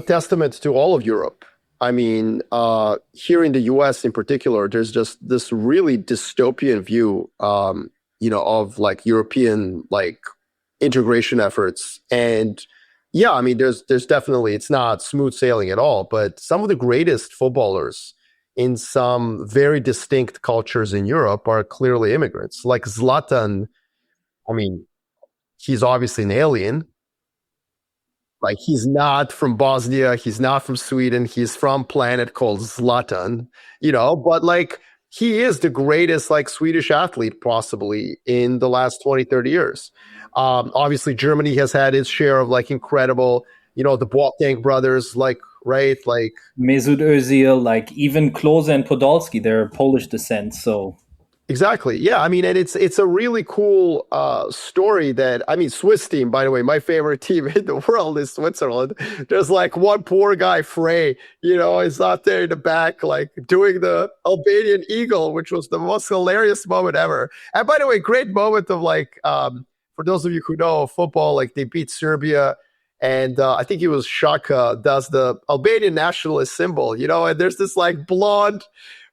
testament to all of Europe. I mean, here in the US in particular, there's just this really dystopian view, of like European like integration efforts. And yeah, I mean, there's definitely, it's not smooth sailing at all, but some of the greatest footballers in some very distinct cultures in Europe are clearly immigrants. Like Zlatan, I mean, he's obviously an alien. Like, he's not from Bosnia, he's not from Sweden, he's from a planet called Zlatan, but like, he is the greatest like Swedish athlete possibly in the last 20, 30 years. Obviously, Germany has had its share of like incredible, the Boateng brothers, like, right? Like Mesut Özil, like even Klose and Podolski, they're Polish descent. So exactly. Yeah. I mean, and it's a really cool story that, I mean, Swiss team, by the way, my favorite team in the world is Switzerland. There's like one poor guy, Frey, is out there in the back, like doing the Albanian eagle, which was the most hilarious moment ever. And by the way, great moment of like, for those of you who know football, like they beat Serbia. And I think it was Shaka does the Albanian nationalist symbol, and there's this like blonde,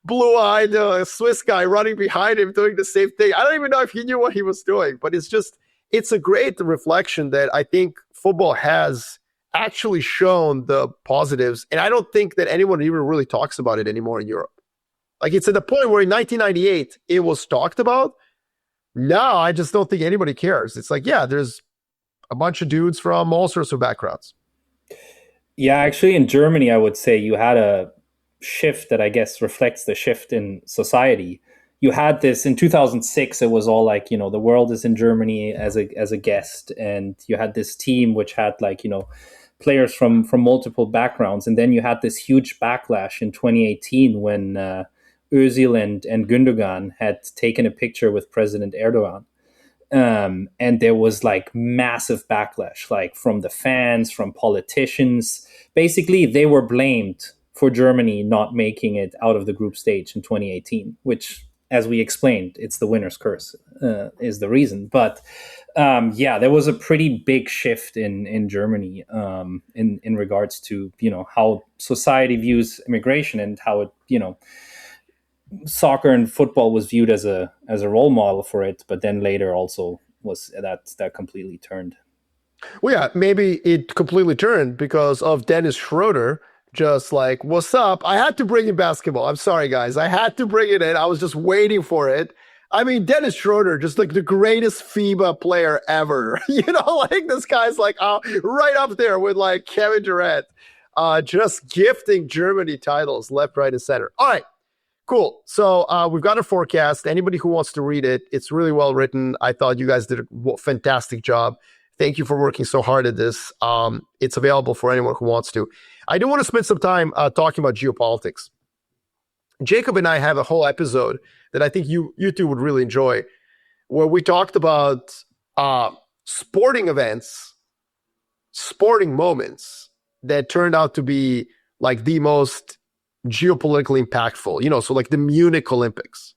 blue-eyed Swiss guy running behind him doing the same thing. I don't even know if he knew what he was doing, but it's a great reflection that I think football has actually shown the positives. And I don't think that anyone even really talks about it anymore in Europe. Like, it's at the point where in 1998, it was talked about. Now, I just don't think anybody cares. It's like, yeah, there's a bunch of dudes from all sorts of backgrounds. Yeah, actually, in Germany, I would say you had a shift that I guess reflects the shift in society. You had this in 2006. It was all like, the world is in Germany as a guest, and you had this team which had like, players from multiple backgrounds, and then you had this huge backlash in 2018 when Özil and Gündogan had taken a picture with President Erdogan. And there was like massive backlash, like from the fans, from politicians. Basically, they were blamed for Germany not making it out of the group stage in 2018, which as we explained, it's the winner's curse is the reason. But there was a pretty big shift in Germany in regards to how society views immigration and how it soccer and football was viewed as a role model for it, but then later also was that completely turned. Well, yeah, maybe it completely turned because of Dennis Schroeder. Just like, what's up? I had to bring in basketball. I'm sorry, guys. I had to bring it in. I was just waiting for it. I mean, Dennis Schroeder, just like the greatest FIBA player ever. Like this guy's like right up there with like Kevin Durant, just gifting Germany titles left, right, and center. All right, cool. So we've got a forecast. Anybody who wants to read it, it's really well written. I thought you guys did a fantastic job. Thank you for working so hard at this. It's available for anyone who wants to. I do want to spend some time talking about geopolitics. Jacob and I have a whole episode that I think you two would really enjoy, where we talked about sporting events, sporting moments that turned out to be like the most geopolitically impactful. So like the Munich Olympics.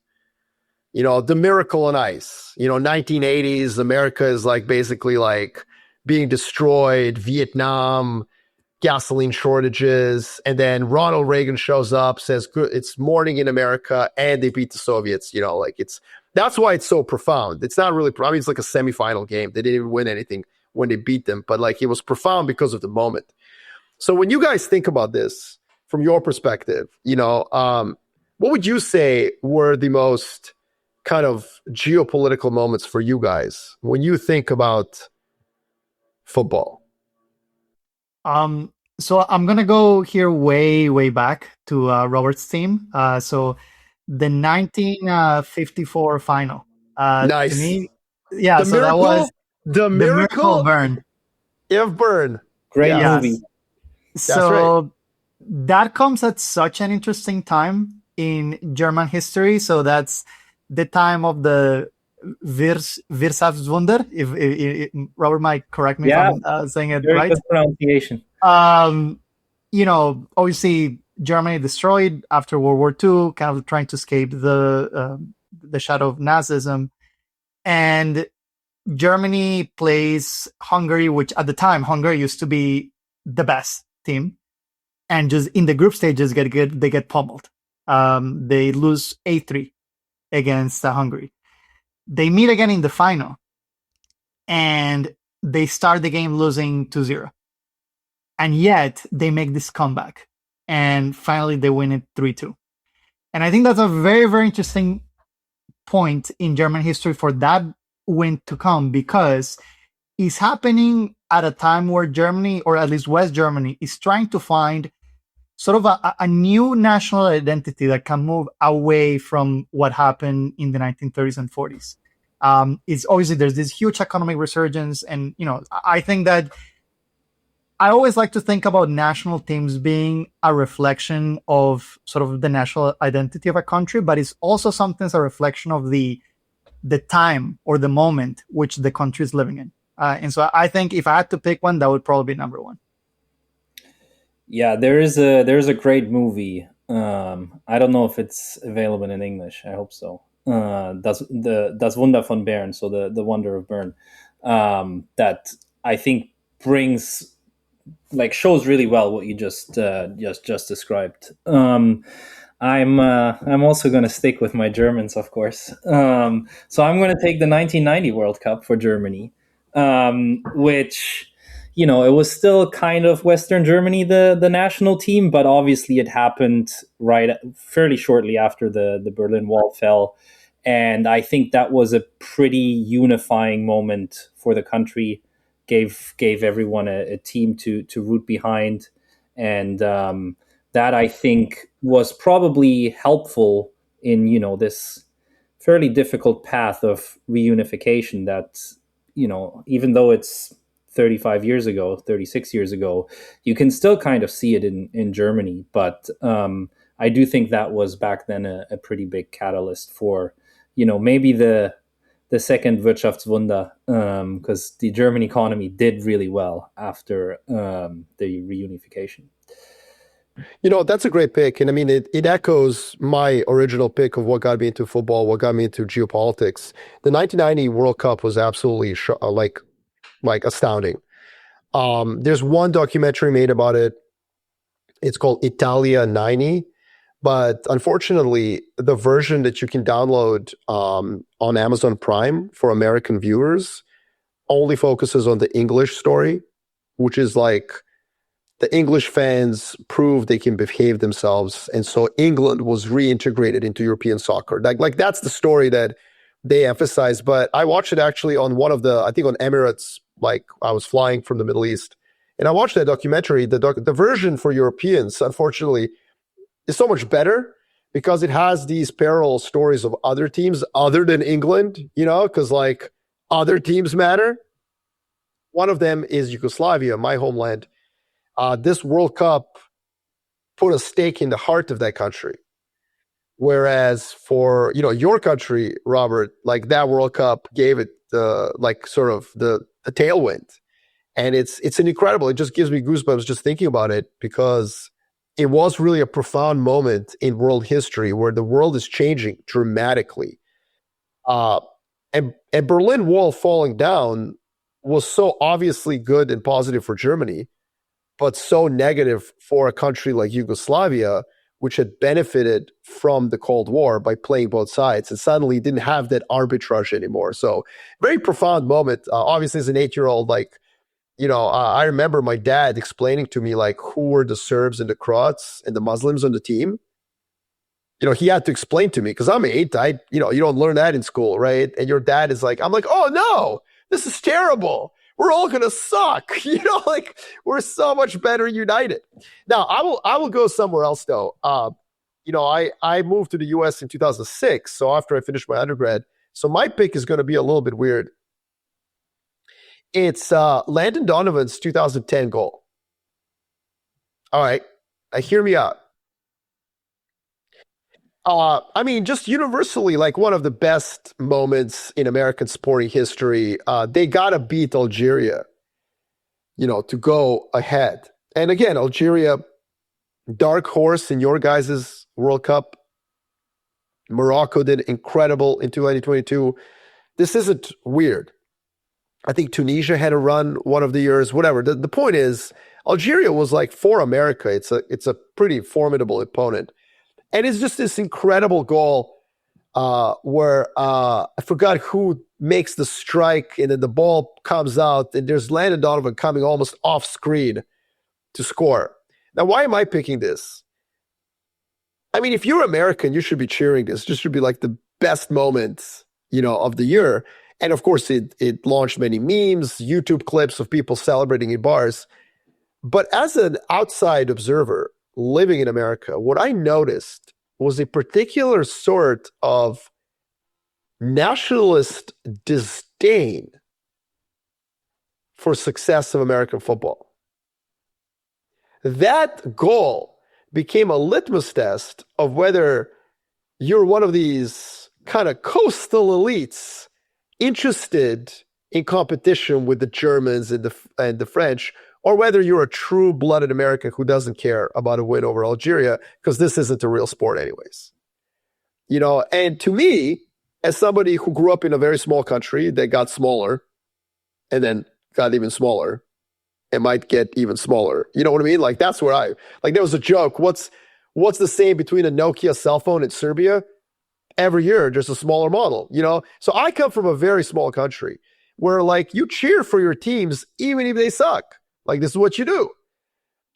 The Miracle on Ice, 1980s, America is like basically like being destroyed, Vietnam, gasoline shortages. And then Ronald Reagan shows up, says, good, it's morning in America, and they beat the Soviets, that's why it's so profound. It's not really, it's like a semifinal game. They didn't even win anything when they beat them, but like it was profound because of the moment. So when you guys think about this from your perspective, what would you say were the most kind of geopolitical moments for you guys when you think about football? So I'm gonna go here way, way back to Robert's team. So the 1954 final. Nice. To me, yeah. So that was the miracle Bern. Of Bern. Great movie. So right. That comes at such an interesting time in German history. So that's the time of the Wirtschaftswunder. If Robert might correct me if I'm saying it very right. Good pronunciation. Obviously Germany destroyed after World War II, kind of trying to escape the shadow of Nazism, and Germany plays Hungary, which at the time Hungary used to be the best team, and just in the group stages they get pummeled. They lose 8-3 against Hungary. They meet again in the final, and they start the game losing 2-0. And yet they make this comeback, and finally they win it 3-2. And I think that's a very, very interesting point in German history for that win to come, because it's happening at a time where Germany, or at least West Germany, is trying to find sort of a new national identity that can move away from what happened in the 1930s and 40s. It's obviously there's this huge economic resurgence, and I think that I always like to think about national teams being a reflection of sort of the national identity of a country, but it's also sometimes a reflection of the time or the moment which the country is living in. And so I think if I had to pick one, that would probably be number one. Yeah, there's a great movie. I don't know if it's available in English. I hope so. Das Wunder von Bern, so the Wonder of Bern, that I think shows really well what you just described. I'm also going to stick with my Germans, of course. So I'm going to take the 1990 World Cup for Germany, which, it was still kind of Western Germany, the national team, but obviously it happened fairly shortly after the Berlin Wall fell. And I think that was a pretty unifying moment for the country. Gave everyone a team to root behind, and that I think was probably helpful in this fairly difficult path of reunification. That even though it's 36 years ago, you can still kind of see it in Germany. But I do think that was back then a pretty big catalyst for maybe the second Wirtschaftswunder, because the German economy did really well after the reunification. That's a great pick. And I mean, it echoes my original pick of what got me into football, what got me into geopolitics. The 1990 World Cup was absolutely like astounding. There's one documentary made about it. It's called Italia 90. But unfortunately, the version that you can download on Amazon Prime for American viewers only focuses on the English story, which is like the English fans proved they can behave themselves, and so England was reintegrated into European soccer. Like that's the story that they emphasize. But I watched it actually on I think on Emirates. Like I was flying from the Middle East, and I watched that documentary. The version for Europeans, unfortunately, is so much better because it has these parallel stories of other teams other than England. Because like other teams matter. One of them is Yugoslavia, my homeland. This World Cup put a stake in the heart of that country. Whereas for, your country, Robert, like that World Cup gave it the tailwind. And it's an incredible, it just gives me goosebumps just thinking about it because it was really a profound moment in world history where the world is changing dramatically. And Berlin Wall falling down was so obviously good and positive for Germany, but so negative for a country like Yugoslavia, which had benefited from the Cold War by playing both sides and suddenly didn't have that arbitrage anymore. So very profound moment. Obviously, as an 8-year-old, I remember my dad explaining to me like who were the Serbs and the Croats and the Muslims on the team. He had to explain to me because I'm 8. You don't learn that in school, right? And your dad is like, I'm like, oh no, this is terrible. We're all gonna suck. Like we're so much better united. Now I will go somewhere else though. I moved to the US in 2006, so after I finished my undergrad. So my pick is going to be a little bit weird. It's Landon Donovan's 2010 goal. All right, hear me out. I mean, just universally, like one of the best moments in American sporting history. They got to beat Algeria, to go ahead. And again, Algeria, dark horse in your guys' World Cup. Morocco did incredible in 2022. This isn't weird. I think Tunisia had a run one of the years, whatever. The point is, Algeria was like for America. It's a pretty formidable opponent. And it's just this incredible goal where I forgot who makes the strike, and then the ball comes out, and there's Landon Donovan coming almost off screen to score. Now, why am I picking this? I mean, if you're American, you should be cheering this. This should be like the best moment, of the year. And of course, it launched many memes, YouTube clips of people celebrating in bars. But as an outside observer living in America, what I noticed was a particular sort of nationalist disdain for success of American football. That goal became a litmus test of whether you're one of these kind of coastal elites interested in competition with the Germans and the French, or whether you're a true-blooded American who doesn't care about a win over Algeria, because this isn't a real sport anyways. And to me, as somebody who grew up in a very small country that got smaller and then got even smaller and might get even smaller, you know what I mean? Like that's where there was a joke. What's the same between a Nokia cell phone in Serbia? Every year, there's a smaller model, So I come from a very small country where like you cheer for your teams even if they suck. Like this is what you do,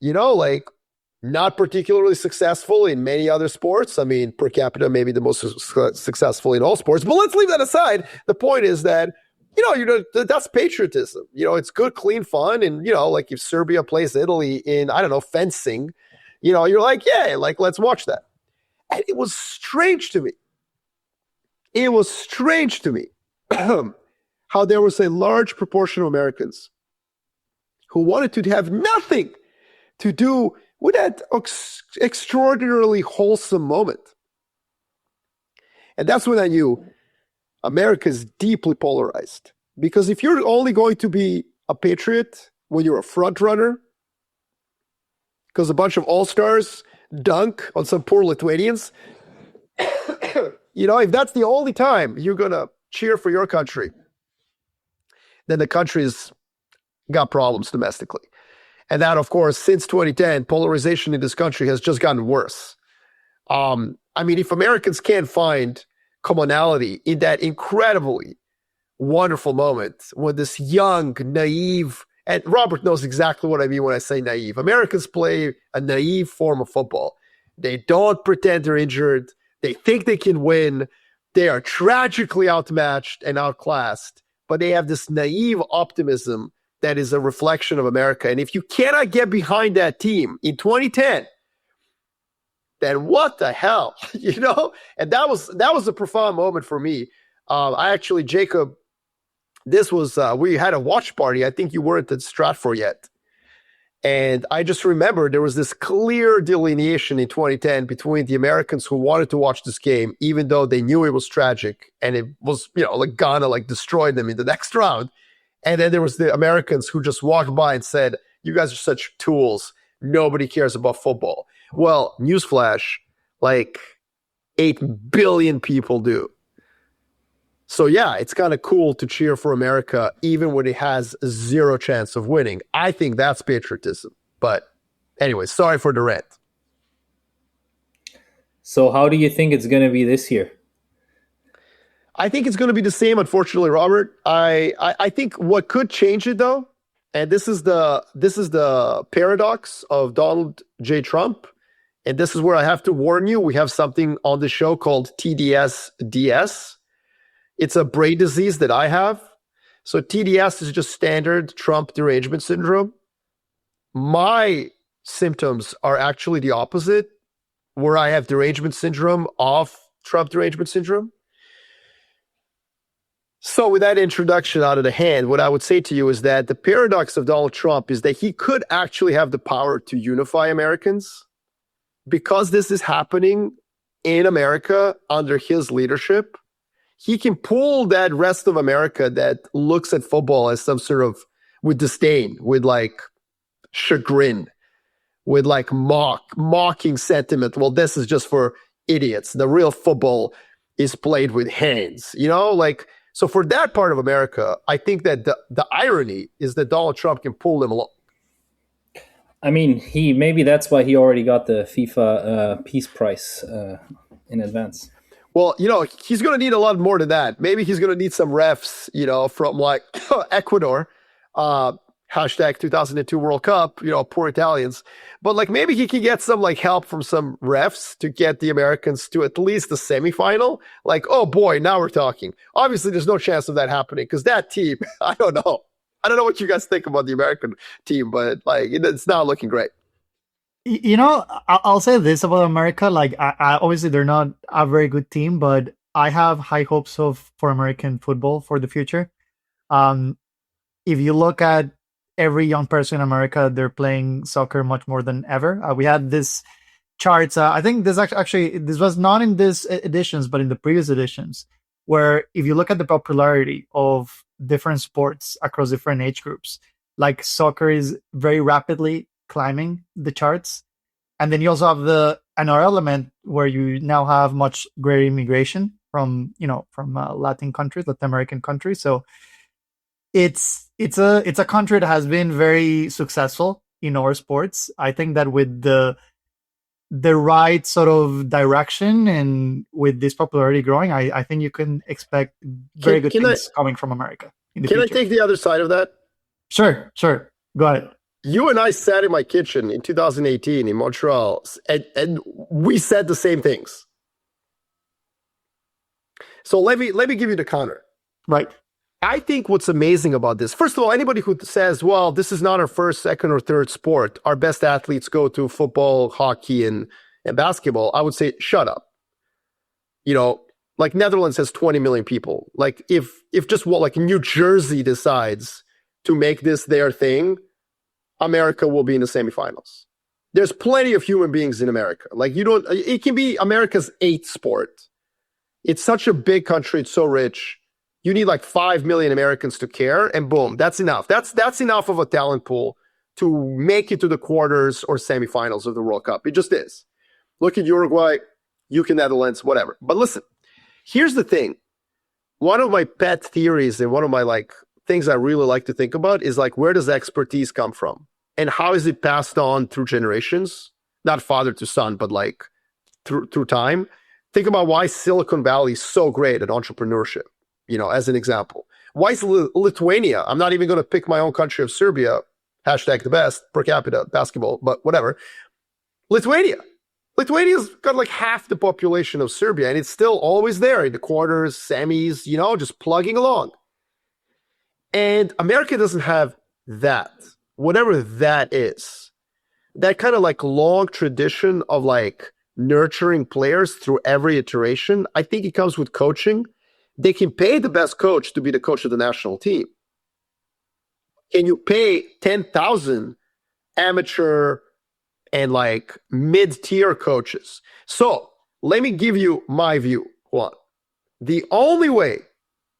like not particularly successful in many other sports. I mean, per capita, maybe the most successful in all sports, but let's leave that aside. The point is that, that's patriotism. It's good, clean fun. And, like if Serbia plays Italy in, I don't know, fencing, you're like, yeah, like let's watch that. And it was strange to me. How there was a large proportion of Americans who wanted to have nothing to do with that extraordinarily wholesome moment. And that's when I knew America is deeply polarized. Because if you're only going to be a patriot when you're a front runner, because a bunch of all-stars dunk on some poor Lithuanians. If that's the only time you're going to cheer for your country, then the country's got problems domestically. And that, of course, since 2010, polarization in this country has just gotten worse. If Americans can't find commonality in that incredibly wonderful moment when this young, naive, and Robert knows exactly what I mean when I say naive. Americans play a naive form of football. They don't pretend they're injured. They think they can win. They are tragically outmatched and outclassed, but they have this naive optimism that is a reflection of America. And if you cannot get behind that team in 2010, then what the hell, And that was a profound moment for me. Jacob, this was we had a watch party. I think you weren't at Stratford yet, and I just remember there was this clear delineation in 2010 between the Americans who wanted to watch this game, even though they knew it was tragic and it was like Ghana destroyed them in the next round. And then there was the Americans who just walked by and said, "You guys are such tools. Nobody cares about football." Well, newsflash, 8 billion people do. So yeah, it's kind of cool to cheer for America even when it has zero chance of winning. I think that's patriotism. But anyway, sorry for the rant. So how do you think it's going to be this year? I think it's going to be the same, unfortunately, Robert. I think what could change it, though, and this is the paradox of Donald J. Trump, and this is where I have to warn you. We have something on the show called TDS-DS. It's a brain disease that I have. So TDS is just standard Trump derangement syndrome. My symptoms are actually the opposite, where I have derangement syndrome of Trump derangement syndrome. So with that introduction out of the hand, what I would say to you is that the paradox of Donald Trump is that he could actually have the power to unify Americans because this is happening in America under his leadership. He can pull that rest of America that looks at football as some sort of, with disdain, with chagrin, with mocking sentiment. Well, this is just for idiots. The real football is played with hands, So for that part of America, I think that the irony is that Donald Trump can pull them along. Maybe that's why he already got the FIFA Peace Prize in advance. Well, he's going to need a lot more than that. Maybe he's going to need some refs, from Ecuador, hashtag 2002 World Cup, poor Italians. But maybe he can get some help from some refs to get the Americans to at least the semifinal. Oh boy, now we're talking. Obviously, there's no chance of that happening because that team, I don't know. I don't know what you guys think about the American team, but it's not looking great. I'll say this about America. I obviously they're not a very good team, but I have high hopes for American football for the future. If you look at every young person in America, they're playing soccer much more than ever. We had this charts. I think this this was not in this editions, but in the previous editions, where if you look at the popularity of different sports across different age groups, soccer is very rapidly climbing the charts. And then you also have another element where you now have much greater immigration from Latin American countries. So it's a country that has been very successful in our sports. I think that with the right sort of direction and with this popularity growing, I think you can expect very good things coming from America in the future. Can I take the other side of that? Sure. Go ahead. You and I sat in my kitchen in 2018 in Montreal, and we said the same things. So let me give you the counter. Right. I think what's amazing about this, first of all, anybody who says, well, this is not our first, second, or third sport, our best athletes go to football, hockey, and basketball, I would say, shut up. Netherlands has 20 million people. If just New Jersey decides to make this their thing, America will be in the semifinals. There's plenty of human beings in America. It can be America's 8th sport. It's such a big country. It's so rich. You need 5 million Americans to care, and boom, that's enough. That's enough of a talent pool to make it to the quarters or semifinals of the World Cup. It just is. Look at Uruguay, UK, Netherlands, whatever. But listen, here's the thing. One of my pet theories and one of my things I really like to think about is where does expertise come from? And how is it passed on through generations? Not father to son, but through time. Think about why Silicon Valley is so great at entrepreneurship, as an example. Why is Lithuania? I'm not even going to pick my own country of Serbia, hashtag the best per capita basketball, but whatever. Lithuania's got half the population of Serbia, and it's still always there in the quarters, semis, just plugging along. And America doesn't have that, whatever that is. That kind of long tradition of nurturing players through every iteration. I think it comes with coaching. They can pay the best coach to be the coach of the national team. Can you pay 10,000 amateur and mid-tier coaches? So let me give you my view, Juan. The only way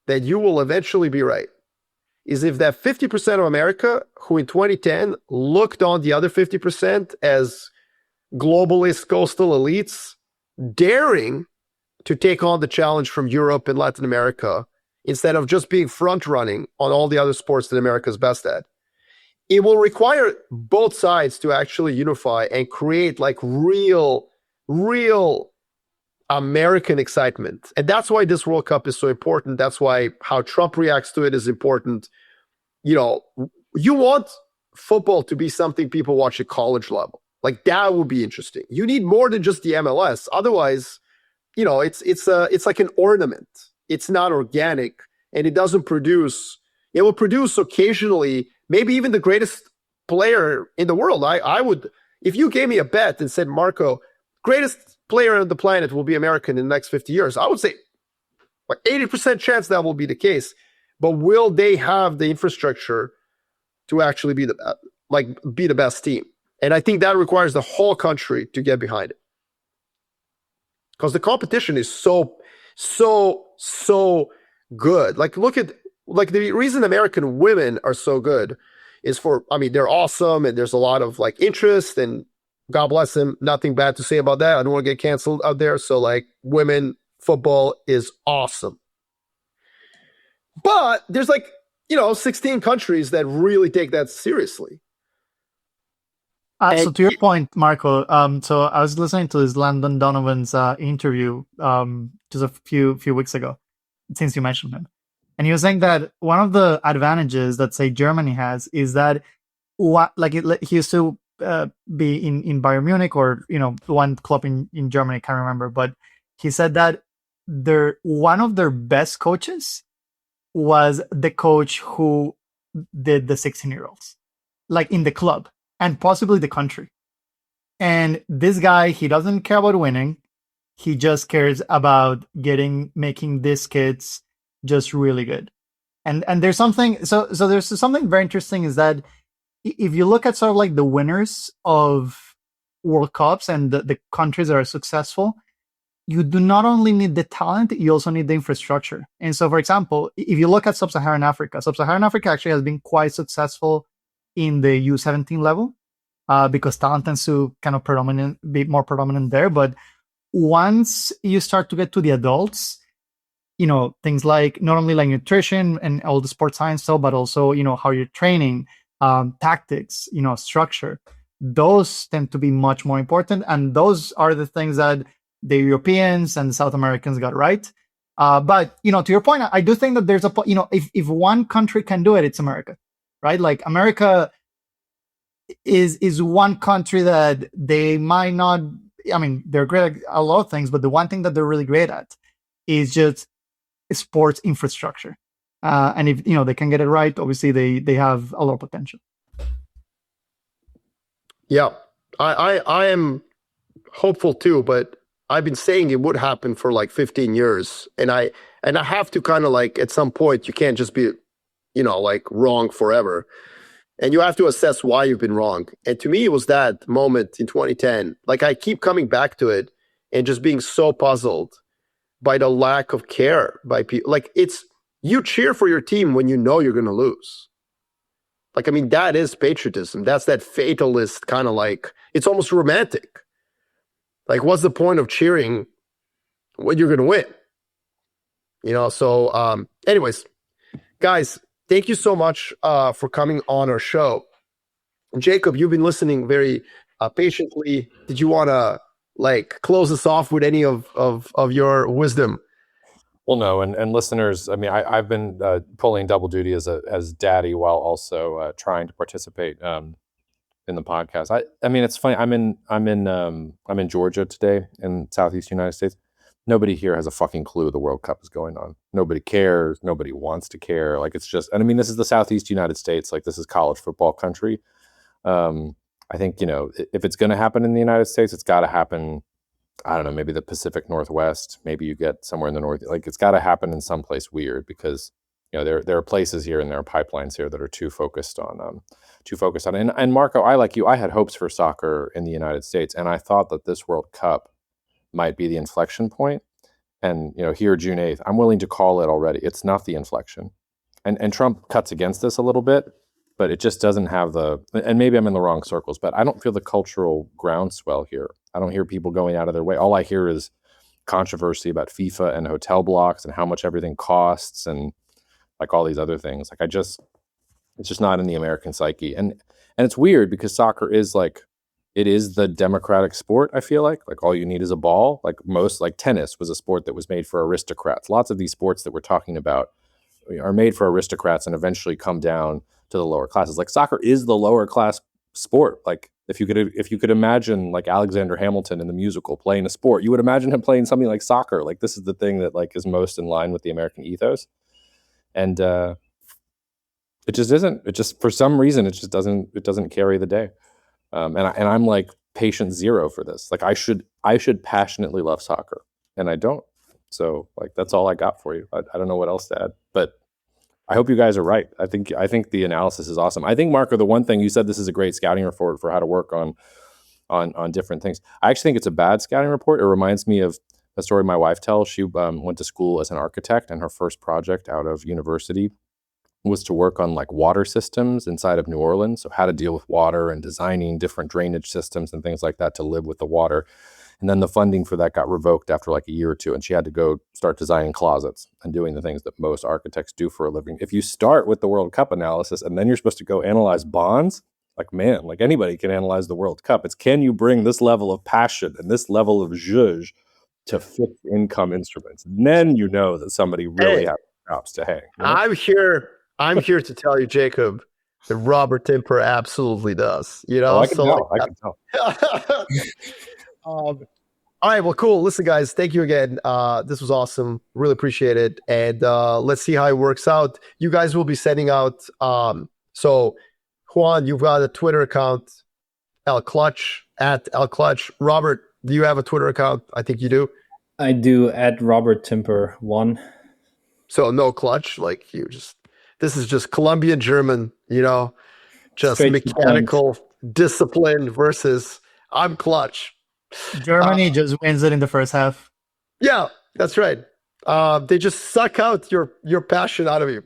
that you will eventually be right is if that 50% of America who in 2010 looked on the other 50% as globalist coastal elites daring to take on the challenge from Europe and Latin America instead of just being front running on all the other sports that America's best at. It will require both sides to actually unify and create real American excitement. And that's why this World Cup is so important. That's why how Trump reacts to it is important. You want football to be something people watch at college level. That would be interesting. You need more than just the MLS. Otherwise, it's like an ornament. It's not organic, and it doesn't produce. It will produce occasionally, maybe even the greatest player in the world. I would, if you gave me a bet and said, Marco, greatest player on the planet will be American in the next 50 years, I would say 80% chance that will be the case. But will they have the infrastructure to actually be the best team? And I think that requires the whole country to get behind it. Because the competition is so good. Look at the reason American women are so good is they're awesome and there's a lot of interest, and God bless them. Nothing bad to say about that. I don't want to get canceled out there. So women football is awesome. But there's 16 countries that really take that seriously. So to your point, Marco, so I was listening to this Landon Donovan's interview just a few weeks ago, since you mentioned him. And he was saying that one of the advantages that, say, Germany has is that he used to be in Bayern Munich or, one club in Germany, I can't remember. But he said that one of their best coaches was the coach who did the 16-year-olds, in the club. And possibly the country. And this guy, he doesn't care about winning. He just cares about making these kids just really good. And there's something, so there's something very interesting is that if you look at sort of the winners of World Cups and the countries that are successful, you do not only need the talent, you also need the infrastructure. And so, for example, if you look at Sub-Saharan Africa actually has been quite successful in the U17 level, because talent tends to kind of be more predominant there. But once you start to get to the adults, things like not only nutrition and all the sports science stuff, but also, how you're training, tactics, structure, those tend to be much more important. And those are the things that the Europeans and the South Americans got right. But, to your point, I do think that there's if one country can do it, it's America. Right? America is one country that they might not, they're great at a lot of things, but the one thing that they're really great at is just sports infrastructure. And if, they can get it right, obviously they have a lot of potential. Yeah, I am hopeful too, but I've been saying it would happen for 15 years. And I have to kind of at some point, you can't just be wrong forever. And you have to assess why you've been wrong. And to me, it was that moment in 2010. I keep coming back to it and just being so puzzled by the lack of care by people. You cheer for your team when you know you're going to lose. Like, I mean, that is patriotism. That's that fatalist kind of like, it's almost romantic. Like, what's the point of cheering when you're going to win? You know, so anyways, guys, thank you so much for coming on our show. Jacob, you've been listening very patiently. Did you want to like close us off with any of your wisdom? Well, no, and listeners, I mean, I've been pulling double duty as daddy while also trying to participate in the podcast. I mean, it's funny. I'm in Georgia today in Southeast United States. Nobody here has a fucking clue the World Cup is going on. Nobody cares. Nobody wants to care. Like, it's just, and I mean, this is the Southeast United States. Like, this is college football country. I think, you know, if it's going to happen in the United States, it's got to happen. I don't know, maybe the Pacific Northwest, maybe you get somewhere in the North, like it's got to happen in some place weird because, you know, there are places here and there are pipelines here that are too focused on. And Marco, I, like you, I had hopes for soccer in the United States. And I thought that this World Cup might be the inflection point. And, you know, here, June 8th, I'm willing to call it already. It's not the inflection. And Trump cuts against this a little bit, but it just doesn't have and maybe I'm in the wrong circles, but I don't feel the cultural groundswell here. I don't hear people going out of their way. All I hear is controversy about FIFA and hotel blocks and how much everything costs and like all these other things. Like it's just not in the American psyche. And it's weird because soccer is like, it is the democratic sport. I feel like all you need is a ball. Like tennis was a sport that was made for aristocrats. Lots of these sports that we're talking about are made for aristocrats and eventually come down to the lower classes. Like soccer is the lower class sport. Like if you could imagine like Alexander Hamilton in the musical playing a sport, you would imagine him playing something like soccer. Like this is the thing that like is most in line with the American ethos. And it just isn't. It just, for some reason, it doesn't carry the day. And I'm like patient zero for this. Like I should passionately love soccer, and I don't. So like that's all I got for you. I don't know what else to add, but I hope you guys are right. I think the analysis is awesome. I think, Marco, the one thing you said, this is a great scouting report for how to work on different things. I actually think it's a bad scouting report. It reminds me of a story my wife tells. She went to school as an architect, and her first project out of university was to work on like water systems inside of New Orleans. So how to deal with water and designing different drainage systems and things like that to live with the water. And then the funding for that got revoked after like a year or two. And she had to go start designing closets and doing the things that most architects do for a living. If you start with the World Cup analysis and then you're supposed to go analyze bonds, like, man, like anybody can analyze the World Cup. It's, can you bring this level of passion and this level of zhuzh to fixed income instruments? And then you know that somebody really has chops to hang. You know? I'm here to tell you, Jacob, that Robert Timper absolutely does. You know, I can tell. All right, well, cool. Listen, guys, thank you again. This was awesome. Really appreciate it. And let's see how it works out. You guys will be sending out. So, Juan, you've got a Twitter account, @LClutch. Robert, do you have a Twitter account? I think you do. I do, @RobertTimper1. So no clutch, like this is just Colombian German, you know, just Straight mechanical discipline versus I'm clutch. Germany just wins it in the first half. Yeah, that's right. They just suck out your passion out of you.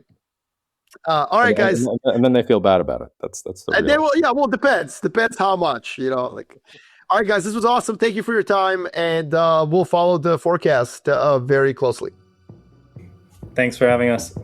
All right, guys. And then they feel bad about it. That's the And then, well, depends how much, you know. Like, all right, guys, this was awesome. Thank you for your time, and we'll follow the forecast very closely. Thanks for having us.